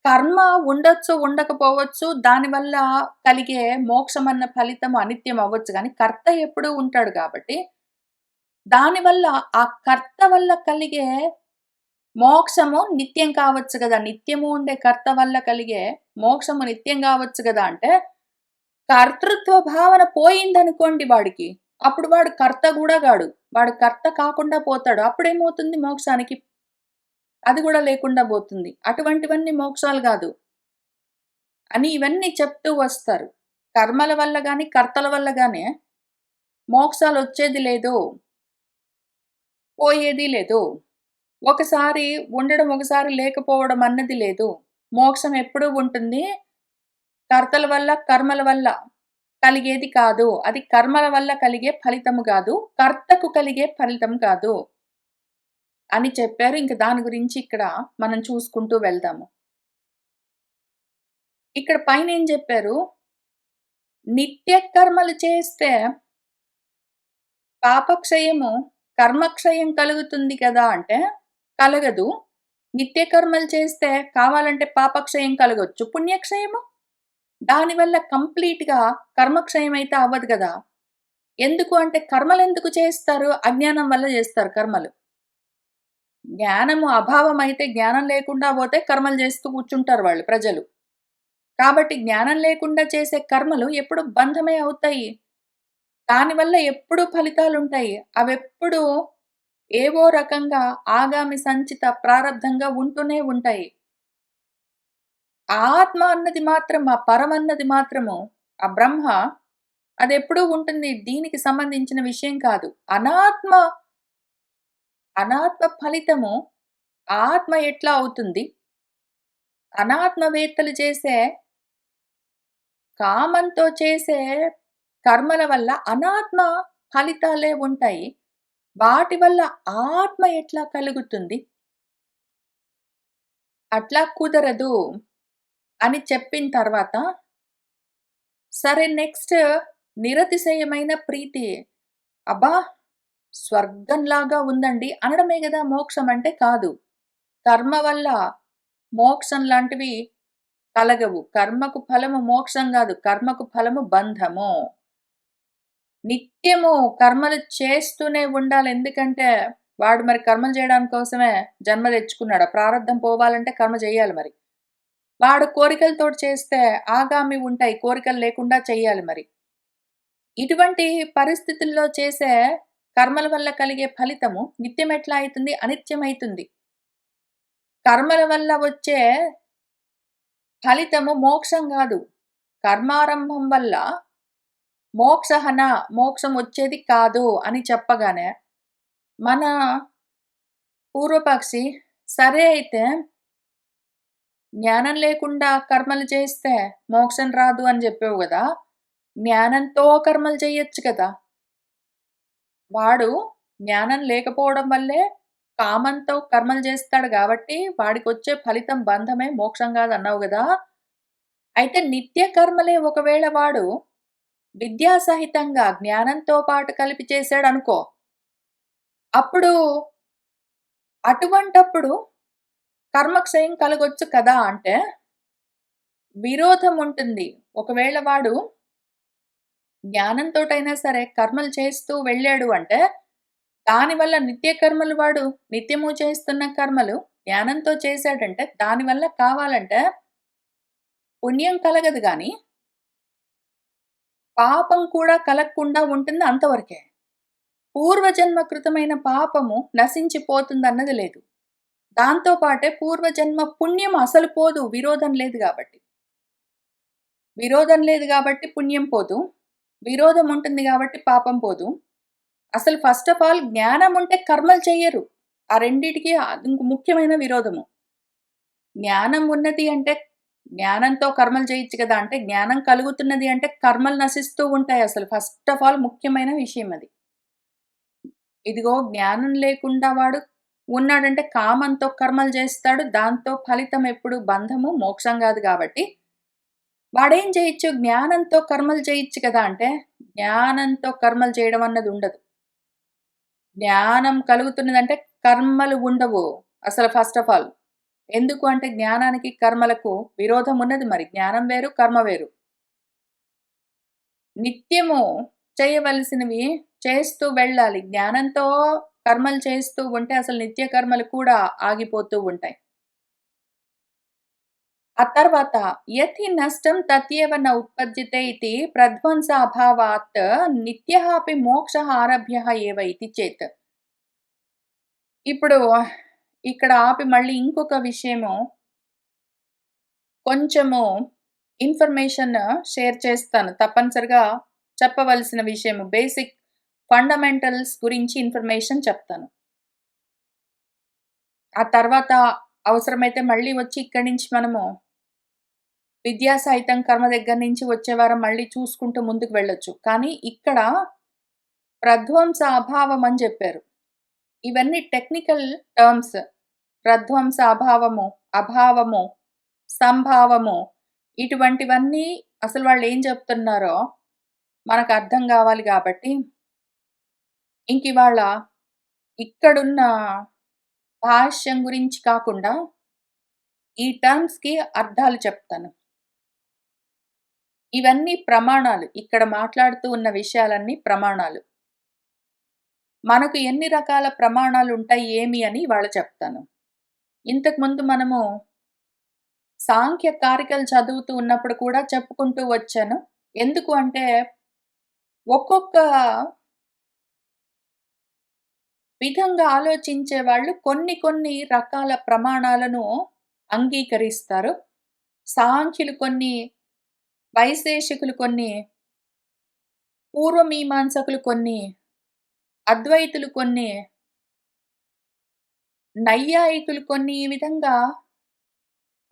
Speaker 1: కర్మ ఉండొచ్చు, ఉండకపోవచ్చు. దానివల్ల కలిగే మోక్షమన్న ఫలితం అనిత్యం అవ్వచ్చు గానీ, కర్త ఎప్పుడూ ఉంటాడు గాబట్టి, దానివల్ల ఆ కర్త వల్ల కలిగే మోక్షము నిత్యం కావచ్చు గదా! నిత్యము ఉండే కర్త వల్ల కలిగే మోక్షము నిత్యం గావచ్చు గదా! అంటే, కర్తృత్వ భావన పోయిందనుకోండి వాడికి, అప్పుడు వాడు కర్త గూడా గాడు. వాడు కర్త కాకుండా పోతాడు. అప్పుడేమవుతుంది మోక్షానికి అది గూడా లేకుండా బోతుంది. అటువంటివన్నీ మోక్షాలు గాదు అని ఇవన్నీ చెప్తూ వస్తారు. కర్మల వల్ల గాని, కర్తల వల్ల గాని మోక్షాలొచ్చేది లేదు. పోయేది లేదు. ఒకసారి ఉండడం, ఒకసారి లేకపోవడం అన్నది లేదు. మోక్షం ఎప్పుడూ ఉంటుంది. కర్తల వల్ల, కర్మల వల్ల కలిగేది కాదు. అది కర్మల వల్ల కలిగే ఫలితము గాదు. కర్తకు కలిగే ఫలితం కాదు అని చెప్పారు. ఇంక దాని గురించి ఇక్కడ మనం చూసుకుంటూ వెళ్దాము. ఇక్కడ పైనేం జెప్పారు? నిత్య కర్మలు చేస్తే పాపక్షయము, కర్మక్షయం కలుగుతుంది కదా! అంటే కలగదు. నిత్య కర్మలు చేస్తే కావాలంటే పాపక్షయం కలగొచ్చు. పుణ్యక్షయము? దానివల్ల కంప్లీట్‌గా కర్మక్షయం అయితే అవ్వదు గదా! ఎందుకు అంటే కర్మలెందుకు చేస్తారు? అజ్ఞానం వల్ల జేస్తారు కర్మలు. జ్ఞానము అభావం అయితే జ్ఞానం లేకుండా పోతే కర్మలు చేస్తూ కూర్చుంటారు వాళ్ళు ప్రజలు. కాబట్టి జ్ఞానం లేకుండా చేసే కర్మలు ఎప్పుడు బంధమే అవుతాయి. దానివల్ల ఎప్పుడూ ఫలితాలుంటాయి. అవెప్పుడూ ఏవో రకంగా ఆగామి సంచిత ప్రారబ్ధంగా ఉంటూనే ఉంటాయి. ఆత్మ అన్నది మాత్రం, ఆ పరమన్నది మాత్రము, ఆ బ్రహ్మ అదెప్పుడూ ఉంటుంది. దీనికి సంబంధించిన విషయం కాదు. అనాత్మ ఫలితము ఆత్మ ఎట్లా అవుతుంది? అనాత్మవేత్తలు చేసే కామంతో చేసే కర్మల వల్ల అనాత్మ ఫలితాలే ఉంటాయి. వాటి వల్ల ఆత్మ ఎట్లా కలుగుతుంది? అట్లా కుదరదు అని చెప్పిన తర్వాత, సరే నెక్స్ట్ నిరతిశయమైన ప్రీతి. అబ్బా! స్వర్గంలాగా ఉందండి అనడమే గదా మోక్షం అంటే కాదు. కర్మ వల్ల మోక్షం లాంటివి కలగవు. కర్మకు ఫలము మోక్షం గాదు. కర్మకు ఫలము బంధము. నిత్యము కర్మలు చేస్తూనే ఉండాలి. ఎందుకంటే, వాడు మరి కర్మలు జేయడానికి కోసమే జన్మ తెచ్చుకున్నాడు. ఆ ప్రారబ్ధం పోవాలంటే కర్మ జేయాలి మరి. వాడు కోరికలతోటి చేస్తే ఆగామి ఉంటాయి. కోరికలు లేకుండా చెయ్యాలి మరి. ఇటువంటి పరిస్థితుల్లో చేసే కర్మల వల్ల కలిగే ఫలితము నిత్యం ఎట్లా అయితుంది? అనిత్యమైతుంది. కర్మల వల్ల వచ్చే ఫలితము మోక్షం గాదు. కర్మారంభం వల్ల మోక్షహన మోక్షం వచ్చేది కాదు అని చెప్పగానే, మన పూర్వపక్షి సరే అయితే జ్ఞానం లేకుండా కర్మలు చేస్తే మోక్షం రాదు అని జెప్పావు గదా! జ్ఞానంతో కర్మలు చెయ్యొచ్చు కదా! వాడు జ్ఞానం లేకపోవడం వల్లే కామంతో కర్మలు జేస్తాడు గాబట్టి, వాడికొచ్చే ఫలితం బంధమే మోక్షం గాదన్నావు గదా! అయితే నిత్య కర్మలే ఒకవేళ వాడు విద్యా సహితంగా జ్ఞానంతో పాటు కలిపి చేశాడనుకో, అప్పుడు అటువంటప్పుడు కర్మక్షయం కలగొచ్చు కదా! అంటే విరోధం ఉంటుంది. ఒకవేళ వాడు జ్ఞానంతోటైనా సరే కర్మలు చేస్తూ వెళ్ళాడు అంటే, దానివల్ల నిత్య కర్మలు వాడు నిత్యము చేస్తున్న కర్మలు జ్ఞానంతో చేశాడంటే, దానివల్ల కావాలంటే పుణ్యం కలగదు గానీ, పాపం కూడా కలగకుండా ఉంటుంది అంతవరకే. పూర్వజన్మ కృతమైన పాపము నశించిపోతుందన్నది లేదు. దాంతో పాటే పూర్వజన్మ పుణ్యం అసలు పోదు. విరోధం లేదు గాబట్టి. విరోధం లేదు గాబట్టి పుణ్యం పోదు. విరోధం ఉంటుంది గాబట్టి పాపం పోదు. అసలు ఫస్ట్ ఆఫ్ ఆల్ జ్ఞానం ఉంటే కర్మలు చెయ్యరు. ఆ రెండిటికి ఇంక ముఖ్యమైన విరోధము. జ్ఞానం ఉన్నది అంటే జ్ఞానంతో కర్మలు చేయొచ్చు కదా! అంటే జ్ఞానం కలుగుతున్నది అంటే కర్మలు నశిస్తూ ఉంటాయి అసలు. ఫస్ట్ ఆఫ్ ఆల్ ముఖ్యమైన విషయం అది. ఇదిగో జ్ఞానం లేకుండా వాడు ఉన్నాడంటే కామంతో కర్మలు చేస్తాడు. దాంతో ఫలితం ఎప్పుడు బంధము, మోక్షం గాదు గాబట్టి, వాడేం చేయొచ్చు? జ్ఞానంతో కర్మలు చేయొచ్చు కదా! అంటే జ్ఞానంతో కర్మలు చేయడం అన్నది ఉండదు. జ్ఞానం కలుగుతున్నదంటే కర్మలు ఉండవు. అసలు ఫస్ట్ ఆఫ్ ఆల్. ఎందుకు అంటే జ్ఞానానికి, కర్మలకు విరోధం ఉన్నది మరి. జ్ఞానం వేరు, కర్మ వేరు. నిత్యము చేయవలసినవి చేస్తూ వెళ్ళాలి. జ్ఞానంతో కర్మలు చేస్తూ ఉంటే అసలు నిత్య కర్మలు కూడా ఆగిపోతూ ఉంటాయి. ఆ తర్వాత యత్ హి నష్టం తత్యేవ న ఉత్పద్యతే ఇతి ప్రధ్వంస అభావాత్ నిత్యః అపి మోక్షః ఆరభ్యః ఏవ ఇతి చేత్. ఇప్పుడు ఇక్కడ ఆపి మళ్ళీ ఇంకొక విషయము కొంచెము ఇన్ఫర్మేషన్ షేర్ చేస్తాను. తప్పనిసరిగా చెప్పవలసిన విషయము. బేసిక్ ఫండమెంటల్స్ గురించి ఇన్ఫర్మేషన్ చెప్తాను. ఆ తర్వాత అవసరమైతే మళ్ళీ వచ్చి ఇక్కడి నుంచి మనము విద్యా సాహిత్యం కర్మ దగ్గర నుంచి వచ్చే వారం మళ్ళీ చూసుకుంటూ ముందుకు వెళ్ళొచ్చు. కానీ ఇక్కడ ప్రధ్వంస అభావం అని చెప్పారు. ఇవన్నీ టెక్నికల్ టర్మ్స్. ప్రధ్వంస అభావము, అభావము, సంభావము ఇటువంటివన్నీ అసలు వాళ్ళేం చెప్తున్నారో మనకు అర్థం గావాలి గాబట్టి, ఇంకివాళ ఇక్కడున్న భాష్యం గురించి కాకుండా, ఈ టర్మ్స్‌కి అర్థాలు చెప్తాను. ఇవన్నీ ప్రమాణాలు. ఇక్కడ మాట్లాడుతూ ఉన్న విషయాలన్నీ ప్రమాణాలు. మనకు ఎన్ని రకాల ప్రమాణాలుంటాయి ఏమి అని ఇవాళ చెప్తాను. ఇంతకుముందు మనము సాంఖ్య కారికలు చదువుతూ ఉన్నప్పుడు కూడా చెప్పుకుంటూ వచ్చాను. ఎందుకు అంటే, ఒక్కొక్క విధంగా ఆలోచించే వాళ్ళు కొన్ని కొన్ని రకాల ప్రమాణాలను అంగీకరిస్తారు. సాంఖ్యులు కొన్ని, వైశేషికులు కొన్ని, పూర్వమీమాంసకులు కొన్ని, అద్వైతులు కొన్ని, నైయాయికులు కొన్ని ఈ విధంగా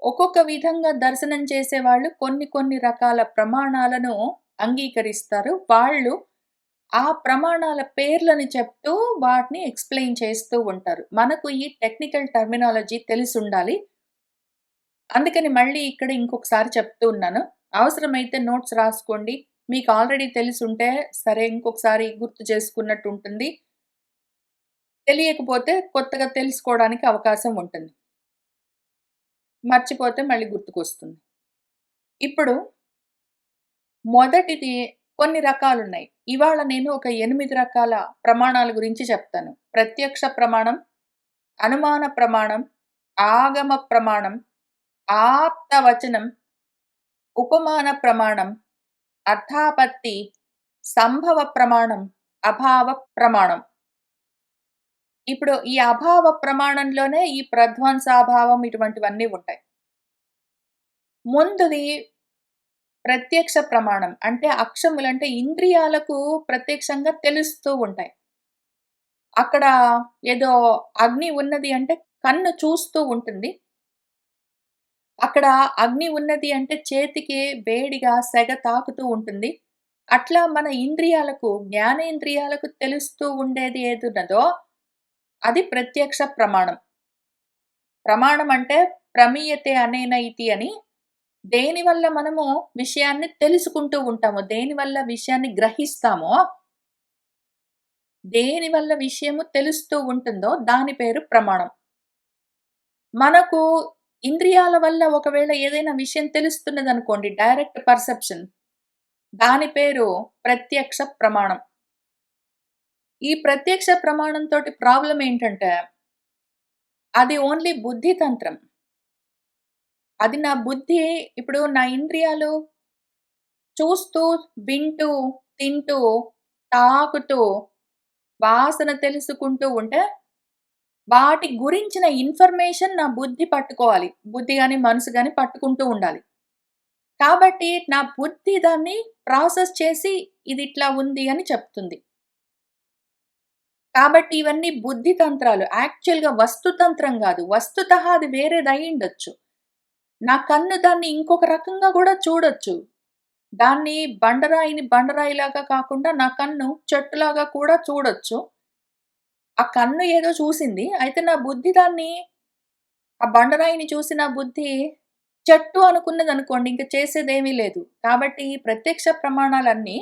Speaker 1: ఒక్కొక్క విధంగా దర్శనం చేసేవాళ్ళు కొన్ని కొన్ని రకాల ప్రమాణాలను అంగీకరిస్తారు. వాళ్ళు ఆ ప్రమాణాల పేర్లను చెప్తూ వాటిని ఎక్స్‌ప్లెయిన్ చేస్తూ ఉంటారు. మనకు ఈ టెక్నికల్ టర్మినాలజీ తెలిసుండాలి. అందుకని మళ్ళీ ఇక్కడ ఇంకొకసారి చెప్తూ ఉన్నాను. అవసరమైతే నోట్స్ రాసుకోండి. మీకు ఆల్రెడీ తెలిసుంటే సరే ఇంకొకసారి గుర్తు చేసుకున్నట్టు ఉంటుంది. తెలియకపోతే కొత్తగా తెలుసుకోవడానికి అవకాశం ఉంటుంది. మర్చిపోతే మళ్ళీ గుర్తుకొస్తుంది. ఇప్పుడు మొదటిది కొన్ని రకాలున్నాయి. ఇవాళ నేను ఒక 8 రకాల ప్రమాణాల గురించి చెప్తాను. ప్రత్యక్ష ప్రమాణం, అనుమాన ప్రమాణం, ఆగమ ప్రమాణం, ఆప్తవచనం, ఉపమాన ప్రమాణం, అర్థాపత్తి, సంభవ ప్రమాణం, అభావ ప్రమాణం. ఇప్పుడు ఈ అభావ ప్రమాణంలోనే ఈ ప్రధ్వంసాభావం ఇటువంటివన్నీ ఉంటాయి. ముందుది ప్రత్యక్ష ప్రమాణం. అంటే అక్షములంటే ఇంద్రియాలకు ప్రత్యక్షంగా తెలుస్తూ ఉంటాయి. అక్కడ ఏదో అగ్ని ఉన్నది అంటే కన్ను చూస్తూ ఉంటుంది. అక్కడ అగ్ని ఉన్నది అంటే చేతికి వేడిగా సెగ తాకుతూ ఉంటుంది. అట్లా మన ఇంద్రియాలకు, జ్ఞానేంద్రియాలకు తెలుస్తూ ఉండేది ఏదున్నదో అది ప్రత్యక్ష ప్రమాణం. ప్రమాణం అంటే ప్రమీయతే అనేన ఇతి అని దేనివల్ల మనము విషయాన్ని తెలుసుకుంటూ ఉంటామో, దేనివల్ల విషయాన్ని గ్రహిస్తామో, దేనివల్ల విషయము తెలుస్తూ ఉంటుందో దాని పేరు ప్రమాణం. మనకు ఇంద్రియాల వల్ల ఒకవేళ ఏదైనా విషయం తెలుస్తున్నదనుకోండి డైరెక్ట్ పర్సెప్షన్. దాని పేరు ప్రత్యక్ష ప్రమాణం. ఈ ప్రత్యక్ష ప్రమాణంతోటి ప్రాబ్లమ్ ఏంటంటే, అది ఓన్లీ బుద్ధి తంత్రం. అది నా బుద్ధి ఇప్పుడు నా ఇంద్రియాలు చూస్తూ, వింటూ, తింటూ, తాకుతూ, వాసన తెలుసుకుంటూ ఉంటే, వాటి గురించిన ఇన్ఫర్మేషన్ నా బుద్ధి పట్టుకోవాలి. బుద్ధి గాని, మనసు గాని పట్టుకుంటూ ఉండాలి. కాబట్టి నా బుద్ధి దాన్ని ప్రాసెస్ చేసి ఇదిట్లా ఉంది అని చెప్తుంది. కాబట్టి ఇవన్నీ బుద్ధి తంత్రాలు. యాక్చువల్‌గా వస్తుతంత్రం గాదు. వస్తుతః అది వేరేదయ్యుండొచ్చు. నా కన్ను దాన్ని ఇంకొక రకంగా గూడా చూడొచ్చు. దాన్ని బండరాయిని బండరాయిలాగా కాకుండా నా కన్ను చెట్టులాగా కూడా చూడొచ్చు. ఆ కన్ను ఏదో చూసింది. అయితే నా బుద్ధి దాన్ని ఆ బండరాయిని చూసి నా బుద్ధి చెట్టు అనుకున్నదనుకోండి. ఇంక చేసేదేమీ లేదు. కాబట్టి ఈ ప్రత్యక్ష ప్రమాణాలన్నీ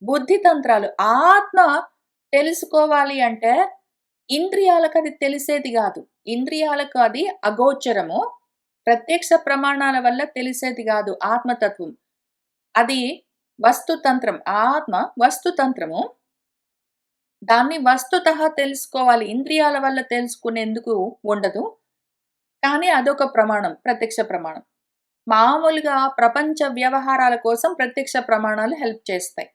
Speaker 1: బుద్ధి తంత్రాలు. ఆత్మ తెలుసుకోవాలి అంటే ఇంద్రియాలకది తెలిసేది గాదు. ఇంద్రియాలకు అది అగోచరము. ప్రత్యక్ష ప్రమాణాల వల్ల తెలిసేది గాదు ఆత్మతత్వం. అది వస్తుతంత్రం. ఆత్మ వస్తుతంత్రము. దాన్ని వస్తుతః తెలుసుకోవాలి. ఇంద్రియాల వల్ల తెలుసుకునేందుకు ఉండదు. కానీ అదొక ప్రమాణం. ప్రత్యక్ష ప్రమాణం. మామూలుగా ప్రపంచ వ్యవహారాల కోసం ప్రత్యక్ష ప్రమాణాలు హెల్ప్ చేస్తాయి.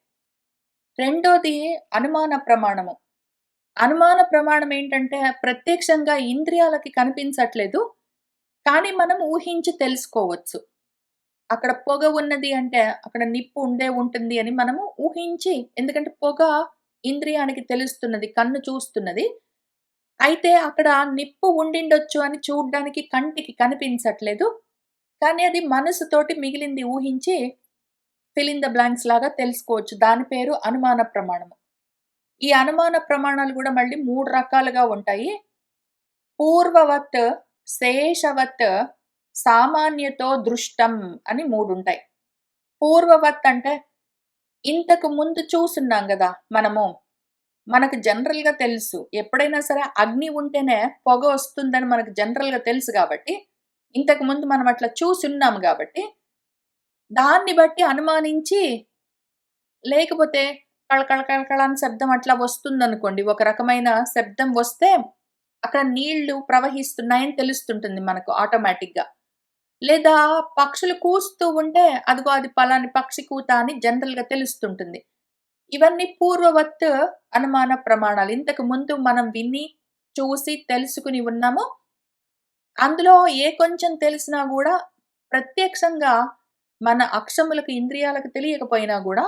Speaker 1: రెండోది అనుమాన ప్రమాణము. అనుమాన ప్రమాణం ఏంటంటే ప్రత్యక్షంగా ఇంద్రియాలకి కనిపించట్లేదు. కానీ మనం ఊహించి తెలుసుకోవచ్చు. అక్కడ పొగ ఉన్నది అంటే అక్కడ నిప్పు ఉండే ఉంటుంది అని మనము ఊహించి ఎందుకంటే పొగ ఇంద్రియానికి తెలుస్తున్నది. కన్ను చూస్తున్నది. అయితే అక్కడ నిప్పు ఉండిండొచ్చు అని చూడ్డానికి కంటికి కనిపించట్లేదు. కానీ అది మనసుతోటి మిగిలింది ఊహించి ఫిల్ ఇన్ ద బ్లాంక్స్ లాగా తెలుసుకోవచ్చు. దాని పేరు అనుమాన ప్రమాణము. ఈ అనుమాన ప్రమాణాలు గూడా మళ్ళీ 3 రకాలుగా ఉంటాయి. పూర్వవత్, శేషవత్, సామాన్యతో దృష్టం అని 3 ఉంటాయి. పూర్వవత్ అంటే ఇంతకు ముందు చూసున్నాం గదా! మనము. మనకు జనరల్‌గా తెలుసు. ఎప్పుడైనా సరే అగ్ని ఉంటేనే పొగ వస్తుందని మనకు జనరల్‌గా తెలుసు గాబట్టి, ఇంతకు ముందు మనం అట్లా చూసున్నాం గాబట్టి, దాన్ని బట్టి అనుమానించి లేకపోతే కళ కళ కళ కళ అని శబ్దం అట్లా వస్తుందనుకోండి. ఒక రకమైన శబ్దం వస్తే అక్కడ నీళ్లు ప్రవహిస్తున్నాయని తెలుస్తుంటుంది మనకు ఆటోమేటిక్‌గా. లేదా పక్షులు కూస్తూ ఉంటే అదిగో అది పలాని పక్షి కూత అని జనరల్‌గా తెలుస్తుంటుంది. ఇవన్నీ పూర్వవత్ అనుమాన ప్రమాణాలు. ఇంతకు ముందు మనం విని, చూసి, తెలుసుకొని ఉన్నాము. అందులో ఏ కొంచెం తెలిసినా గూడా ప్రత్యక్షంగా మన అక్షములకు, ఇంద్రియాలకు తెలియకపోయినా గూడా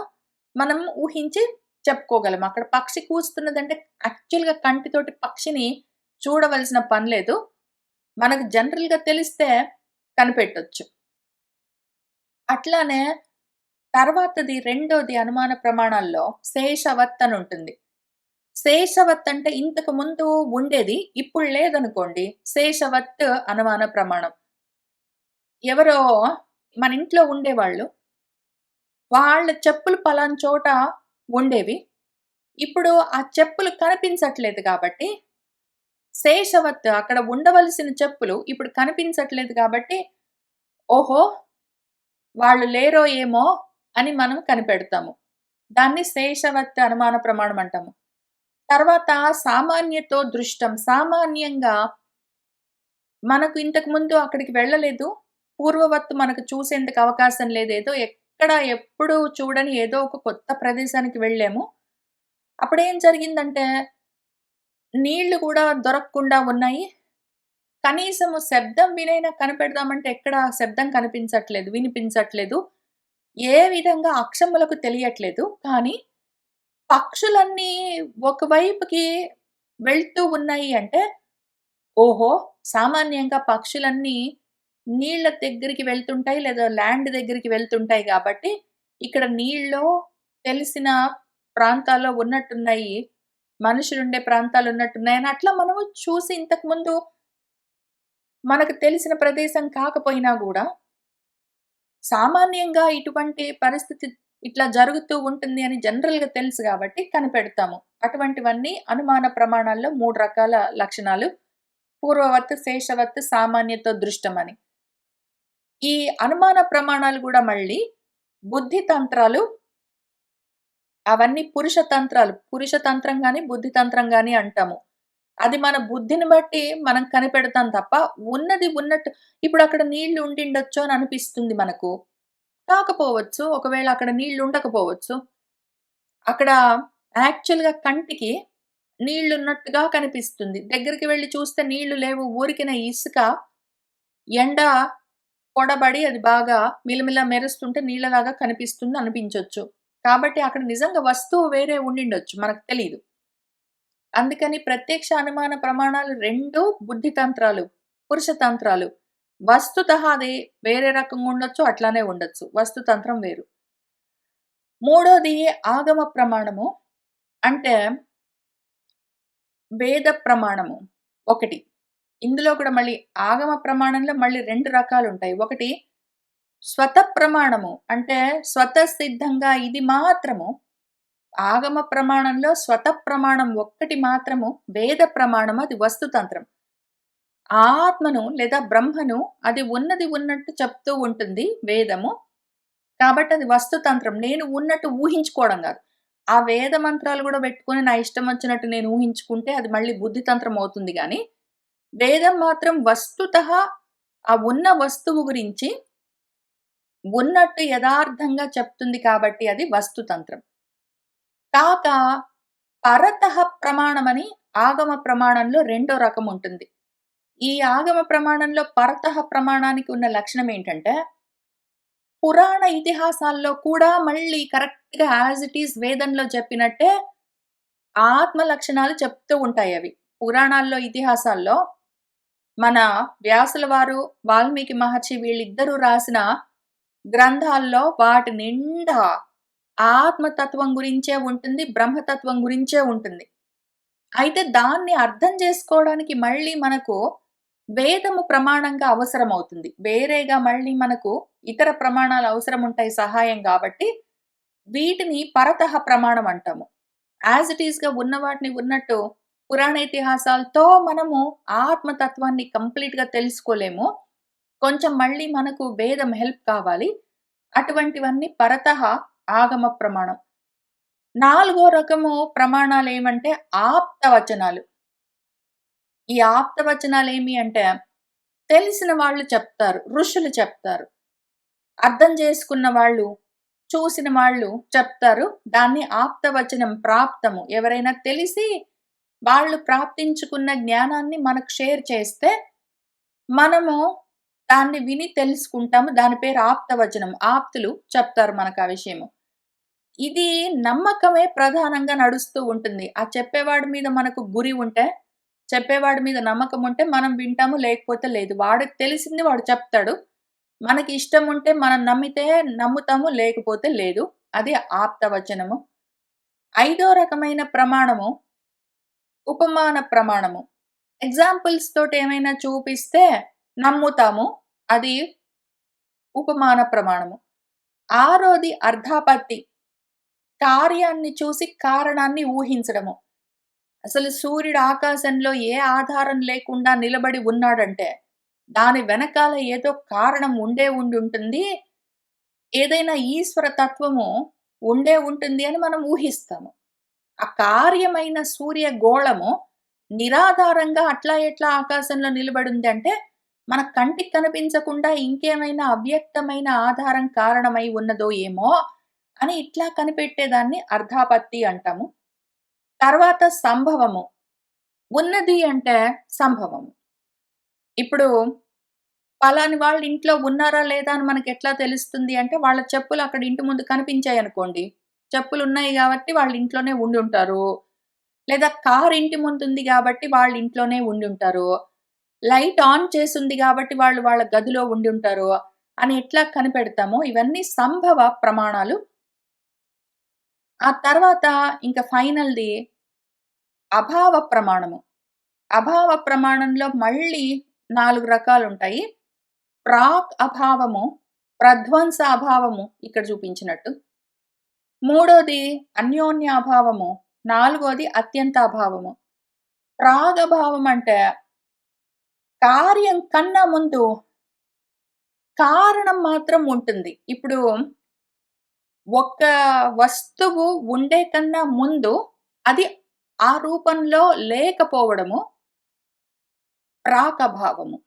Speaker 1: మనం ఊహించి చెప్పుకోగలం. అక్కడ పక్షి కూస్తున్నదంటే యాక్చువల్‌గా కంటితోటి పక్షిని చూడవలసిన పని లేదు. మనకు జనరల్‌గా తెలిస్తే కనిపెట్టొచ్చు. అట్లానే తర్వాతది రెండోది అనుమాన ప్రమాణాల్లో శేషవత్ అని ఉంటుంది. శేషవత్ అంటే ఇంతకు ముందు ఉండేది. ఇప్పుడు లేదనుకోండి. శేషవత్ అనుమాన ప్రమాణం. ఎవరో మన ఇంట్లో ఉండేవాళ్ళు. వాళ్ళ చెప్పులు పలానా చోట ఉండేవి. ఇప్పుడు ఆ చెప్పులు కనిపించట్లేదు కాబట్టి, శేషవత్ అక్కడ ఉండవలసిన చెప్పులు ఇప్పుడు కనిపించట్లేదు కాబట్టి, ఓహో! వాళ్ళు లేరో ఏమో అని మనం కనిపెడతాము. దాన్ని శేషవత్ అనుమాన ప్రమాణం అంటాము. తర్వాత సామాన్యతో దృష్టం. సామాన్యంగా మనకు ఇంతకుముందు అక్కడికి వెళ్ళలేదు. పూర్వవత్తు మనకు చూసేందుకు అవకాశం లేదు. ఏదో ఎక్కడ ఎప్పుడు చూడని ఏదో ఒక కొత్త ప్రదేశానికి వెళ్ళాము. అప్పుడేం జరిగిందంటే, నీళ్లు గూడా దొరకకుండా ఉన్నాయి. కనీసము శబ్దం వినైనా కనిపెడదామంటే ఎక్కడ శబ్దం కనిపించట్లేదు, వినిపించట్లేదు. ఏ విధంగా అక్షములకు తెలియట్లేదు. కానీ పక్షులన్నీ ఒకవైపుకి వెళ్తూ ఉన్నాయి అంటే, ఓహో! సామాన్యంగా పక్షులన్నీ నీళ్ళ దగ్గరికి వెళ్తుంటాయి. లేదా ల్యాండ్ దగ్గరికి వెళ్తుంటాయి గాబట్టి, ఇక్కడ నీళ్ళో తెలిసిన ప్రాంతాల్లో ఉన్నట్టున్నాయి. మనుషులుండే ప్రాంతాలున్నట్టున్నాయని అట్లా మనము చూసి ఇంతకుముందు మనకు తెలిసిన ప్రదేశం కాకపోయినా గూడా, సామాన్యంగా ఇటువంటి పరిస్థితి ఇట్లా జరుగుతూ ఉంటుంది అని జనరల్‌గా తెలుసు గాబట్టి కనిపెడతాము. అటువంటివన్నీ అనుమాన ప్రమాణాల్లో 3 రకాల లక్షణాలు. పూర్వవత్, శేషవత్, సామాన్యతో దృష్టమని. ఈ అనుమాన ప్రమాణాలు గూడా మళ్ళీ బుద్ధి తంత్రాలు అవన్నీ పురుష తంత్రాలు. పురుష తంత్రం గాని, బుద్ధి తంత్రం గాని అంటాము. అది మన బుద్ధిని బట్టి మనం కనిపెడతాం తప్ప, ఉన్నది ఉన్నట్టు ఇప్పుడక్కడ నీళ్లు ఉండిండొచ్చు అని అనిపిస్తుంది మనకు. కాకపోవచ్చు. ఒకవేళ అక్కడ నీళ్లు ఉండకపోవచ్చు. అక్కడ యాక్చువల్‌గా కంటికి నీళ్లున్నట్టుగా కనిపిస్తుంది. దగ్గరికి వెళ్లి చూస్తే నీళ్లు లేవు. ఊరికినే ఇసుక, ఎండ పొడబడి అది బాగా మిలమిల మెరుస్తుంటే నీళ్ళలాగా కనిపిస్తుంది అనిపించొచ్చు. కాబట్టి అక్కడ నిజంగా వస్తువు వేరే ఉండిండొచ్చు. మనకు తెలీదు. అందుకని ప్రత్యక్ష అనుమాన ప్రమాణాలు 2 బుద్ధి తంత్రాలు, పురుష తంత్రాలు. వస్తుతః అది వేరే రకంగా ఉండొచ్చు. అట్లానే ఉండొచ్చు. వస్తు తంత్రం వేరు. మూడోది ఆగమ ప్రమాణము. అంటే వేద ప్రమాణము ఒకటి. ఇందులో కూడా మళ్ళీ ఆగమ ప్రమాణంలో మళ్ళీ 2 రకాలుంటాయి. ఒకటి స్వతఃప్రమాణము. అంటే స్వతసిద్ధంగా ఇది మాత్రము ఆగమ ప్రమాణంలో స్వతఃప్రమాణం ఒక్కటి మాత్రము వేద ప్రమాణం అది వస్తుతంత్రం. ఆత్మను లేదా బ్రహ్మను అది ఉన్నది ఉన్నట్టు చెప్తూ ఉంటుంది వేదము. కాబట్టి అది వస్తుతంత్రం. నేను ఉన్నట్టు ఊహించుకోవడం గాదు. ఆ వేద మంత్రాలు గూడా పెట్టుకొని నా ఇష్టం వచ్చినట్టు నేను ఊహించుకుంటే అది మళ్ళీ బుద్ధితంత్రం అవుతుంది గానీ, వేదం మాత్రం వస్తుతః ఆ ఉన్న వస్తువు గురించి ఉన్నట్టు యదార్థంగా చెప్తుంది కాబట్టి అది వస్తుతంత్రం. కాక పరతః ప్రమాణమని ఆగమ ప్రమాణంలో రెండో రకం ఉంటుంది. ఈ ఆగమ ప్రమాణంలో పరతః ప్రమాణానికి ఉన్న లక్షణం ఏంటంటే, పురాణ ఇతిహాసాల్లో కూడా మళ్ళీ కరెక్ట్‌గా యాజ్ ఇట్ ఈజ్ వేదంలో చెప్పినట్టే ఆత్మ లక్షణాలు చెప్తూ ఉంటాయవి. పురాణాల్లో, ఇతిహాసాల్లో మన వ్యాసుల వారు, వాల్మీకి మహర్షి వీళ్ళిద్దరూ రాసిన గ్రంథాల్లో వాటి నిండా ఆత్మతత్వం గురించే ఉంటుంది. బ్రహ్మతత్వం గురించే ఉంటుంది. అయితే దాన్ని అర్థం చేసుకోవడానికి మళ్ళీ మనకు వేదము ప్రమాణంగా అవసరమవుతుంది. వేరేగా మళ్ళీ మనకు ఇతర ప్రమాణాలు అవసరముంటాయి సహాయం గాబట్టి, వీటిని పరతః ప్రమాణం అంటాము. యాజ్ ఇట్ ఈస్‌గా ఉన్న వాటిని ఉన్నట్టు పురాణ ఇతిహాసాలతో మనము ఆత్మతత్వాన్ని కంప్లీట్‌గా తెలుసుకోలేము. కొంచెం మళ్ళీ మనకు వేదం హెల్ప్ కావాలి. అటువంటివన్నీ పరతః ఆగమ ప్రమాణం. నాలుగో రకము ప్రమాణాలేమంటే ఆప్తవచనాలు. ఈ ఆప్తవచనాలేమి అంటే తెలిసిన వాళ్ళు చెప్తారు. ఋషులు చెప్తారు. అర్థం చేసుకున్న వాళ్ళు, చూసిన వాళ్ళు చెప్తారు. దాన్ని ఆప్తవచనం ప్రాప్తము. ఎవరైనా తెలిసి వాళ్ళు ప్రాప్తించుకున్న జ్ఞానాన్ని మనకు షేర్ చేస్తే మనము దాన్ని విని తెలుసుకుంటాము. దాని పేరు ఆప్తవచనం. ఆప్తులు చెప్తారు మనకు ఆ విషయము. ఇది నమ్మకమే ప్రధానంగా నడుస్తూ ఉంటుంది. ఆ చెప్పేవాడి మీద మనకు గురి ఉంటే, చెప్పేవాడి మీద నమ్మకం ఉంటే మనం వింటాము, లేకపోతే లేదు. వాడికి తెలిసింది వాడు చెప్తాడు. మనకి ఇష్టం ఉంటే మనం నమ్మితే నమ్ముతాము, లేకపోతే లేదు. అది ఆప్తవచనము. ఐదో రకమైన ప్రమాణము ఉపమాన ప్రమాణము. ఎగ్జాంపుల్స్ తోటి ఏమైనా చూపిస్తే నమ్ముతాము. అది ఉపమాన ప్రమాణము. ఆరోది అర్థాపత్తి. కార్యాన్ని చూసి కారణాన్ని ఊహించడము. అసలు సూర్యుడు ఆకాశంలో ఏ ఆధారం లేకుండా నిలబడి ఉన్నాడంటే, దాని వెనకాల ఏదో కారణం ఉండుంటుంది. ఏదైనా ఈశ్వర తత్వము ఉండే ఉంటుంది అని మనం ఊహిస్తాము. ఆ కార్యమైన సూర్య గోళము నిరాధారంగా అట్లా ఎట్లా ఆకాశంలో నిలబడింది అంటే, మన కంటికి కనిపించకుండా ఇంకేమైనా అవ్యక్తమైన ఆధారం కారణమై ఉన్నదో ఏమో అని ఇట్లా కనిపెట్టేదాన్ని అర్థాపత్తి అంటాము. తర్వాత సంభవము. ఉన్నది అంటే సంభవము. ఇప్పుడు పలాని వాళ్ళు ఇంట్లో ఉన్నారా లేదా అని మనకెట్లా తెలుస్తుంది అంటే, వాళ్ళ చెప్పులు అక్కడ ఇంటి ముందు కనిపించాయనుకోండి. చెప్పులున్నాయి గాబట్టి వాళ్ళ ఇంట్లోనే ఉండుంటారు. లేదా కార్ ఇంటి ముందుంది గాబట్టి వాళ్ళ ఇంట్లోనే ఉండుంటారు. లైట్ ఆన్ చేసుంది గాబట్టి వాళ్ళు వాళ్ళ గదిలో ఉండుంటారు అని ఎట్లా కనిపెడతామో ఇవన్నీ సంభవ ప్రమాణాలు. ఆ తర్వాత ఇంక ఫైనల్‌ది అభావ ప్రమాణము. అభావ ప్రమాణంలో మళ్ళీ 4 రకాలుంటాయి. ప్రాక్ అభావము, ప్రధ్వంస అభావము ఇక్కడ చూపించినట్టు. మూడోది అన్యోన్య అభావము. నాలుగోది అత్యంత అభావము. ప్రాగభావం అంటే కార్యం కన్నా ముందు కారణం మాత్రం ఉంటుంది. ఇప్పుడు ఒక వస్తువు ఉండే కన్నా ముందు అది ఆ రూపంలో లేకపోవడము ప్రాకభావము.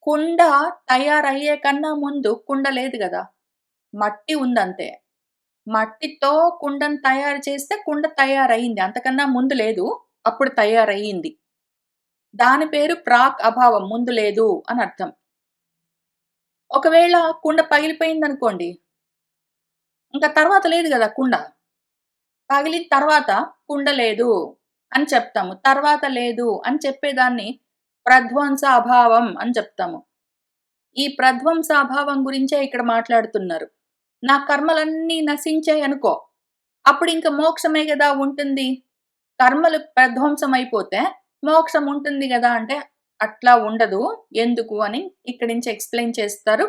Speaker 1: కుండ తయారయ్యే కన్నా ముందు కుండ లేదు గదా! మట్టి ఉందంతే. మట్టితో కుండను తయారు చేస్తే కుండ తయారయింది. అంతకన్నా ముందు లేదు. అప్పుడు తయారయింది. దాని పేరు ప్రాక్ అభావం. ముందు లేదు అనర్థం. ఒకవేళ కుండ పగిలిపోయిందనుకోండి, ఇంక తర్వాత లేదు గదా కుండ. పగిలిన తర్వాత కుండ లేదు అని చెప్తాము. తర్వాత లేదు అని చెప్పేదాన్ని ప్రధ్వంస అభావం అని చెప్తాము. ఈ ప్రధ్వంస అభావం గురించే ఇక్కడ మాట్లాడుతున్నారు. నా కర్మలన్నీ నశించాయనుకో, అప్పుడింక మోక్షమే గదా ఉంటుంది. కర్మలు ప్రధ్వంసమైపోతే మోక్షం ఉంటుంది గదా! అంటే అట్లా ఉండదు. ఎందుకు అని ఇక్కడి నుంచి ఎక్స్‌ప్లెయిన్ చేస్తారు.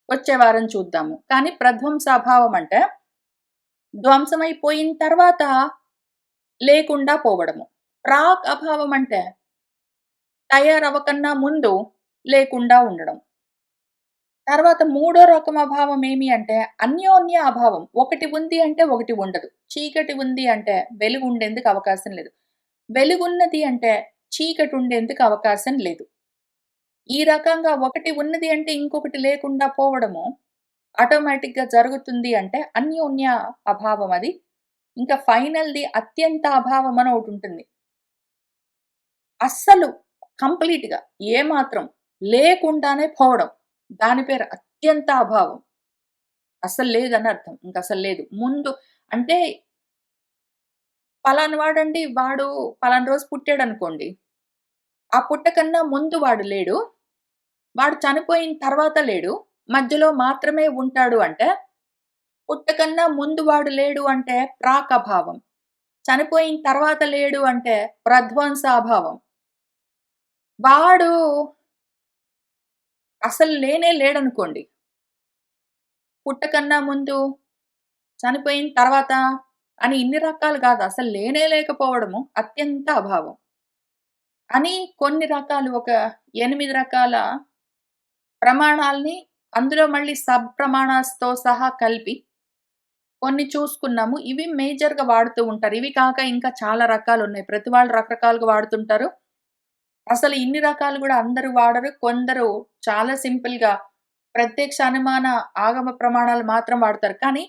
Speaker 1: వచ్చే వారం చూద్దాము. కానీ ప్రధ్వంసాభావం అంటే ధ్వంసమైపోయిన తర్వాత లేకుండా పోవడము. ప్రాక్ అభావం అంటే తయారవ్వకన్నా ముందు లేకుండా ఉండడం. తర్వాత మూడో రకం అభావం ఏమి అంటే అన్యోన్య అభావం. ఒకటి ఉంది అంటే ఒకటి ఉండదు. చీకటి ఉంది అంటే వెలుగు ఉండేందుకు అవకాశం లేదు. వెలుగున్నది అంటే చీకటి ఉండేందుకు అవకాశం లేదు. ఈ రకంగా ఒకటి ఉన్నది అంటే ఇంకొకటి లేకుండా పోవడము ఆటోమేటిక్‌గా జరుగుతుంది అంటే అన్యోన్య అభావం అది. ఇంకా ఫైనల్‌ది అత్యంత అభావం అని ఒకటుంటుంది. అస్సలు కంప్లీట్‌గా ఏమాత్రం లేకుండానే పోవడం. దాని పేరు అత్యంత అభావం. అస్సలు లేదని అర్థం. ఇంకసలు లేదు. ముందు అంటే పలానా వాడండి వాడు పలానా రోజు పుట్టాడనుకోండి. ఆ పుట్టకన్నా ముందు వాడు లేడు. వాడు చనిపోయిన తర్వాత లేడు. మధ్యలో మాత్రమే ఉంటాడు అంటే, పుట్టకన్నా ముందు వాడు లేడు అంటే ప్రాకభావం. చనిపోయిన తర్వాత లేడు అంటే ప్రధ్వంసాభావం. వాడు అసలు లేనే లేడనుకోండి. పుట్టకన్నా ముందు, చనిపోయిన తర్వాత అని ఇన్ని రకాలు గాదు. అసలు లేనే లేకపోవడము అత్యంత అభావం. అని కొన్ని రకాలు ఒక 8 రకాల ప్రమాణాల్ని అందులో మళ్ళీ సబ్ ప్రమాణాస్‌తో సహా కలిపి కొన్ని చూసుకున్నాము. ఇవి మేజర్‌గా వాడుతూ ఉంటారు. ఇవి కాక ఇంకా చాలా రకాలున్నాయి. ప్రతి వాళ్ళు రకరకాలుగా వాడుతుంటారు. అసలు ఇన్ని రకాలు గూడా అందరూ వాడరు. కొందరు చాలా సింపుల్‌గా ప్రత్యక్ష అనుమాన ఆగమ ప్రమాణాలు మాత్రం వాడతారు. కానీ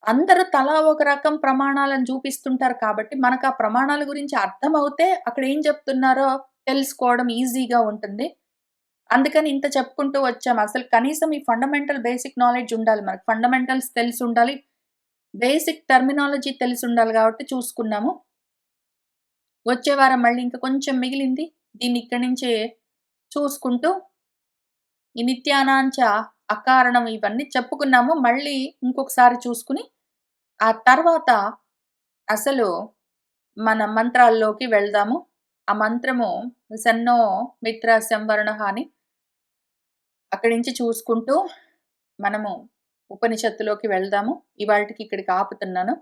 Speaker 1: అందరూ తలా ఒక రకం ప్రమాణాలను చూపిస్తుంటారు కాబట్టి, మనకా ప్రమాణాల గురించి అర్థమవుతే అక్కడ ఏం చెప్తున్నారో తెలుసుకోవడం ఈజీగా ఉంటుంది. అందుకని ఇంత చెప్పుకుంటూ వచ్చాం. అసలు కనీసం ఈ ఫండమెంటల్ బేసిక్ నాలెడ్జ్ ఉండాలి మనకు. ఫండమెంటల్స్ తెలిసుండాలి. బేసిక్ టెర్మినాలజీ తెలిసుండాలి గాబట్టి చూసుకున్నాము. వచ్చే వారం మళ్ళీ ఇంకా కొంచెం మిగిలింది. దీన్ని ఇక్కడి నుంచే చూసుకుంటూ ఈ నిత్యానాంచ అకారణం ఇవన్నీ చెప్పుకున్నాము. మళ్ళీ ఇంకొకసారి చూసుకొని, ఆ తర్వాత అసలు మన మంత్రాల్లోకి వెళ్దాము. ఆ మంత్రము సన్నో మిత్ర సంవరణః అని అక్కడి నుంచి చూసుకుంటూ మనము ఉపనిషత్తులోకి వెళ్దాము. ఇవాల్టికి ఇక్కడికి ఆపుతున్నాను.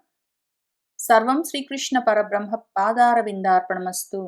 Speaker 1: సర్వం శ్రీకృష్ణ పరబ్రహ్మ పాదారవిందార్పణమస్తు.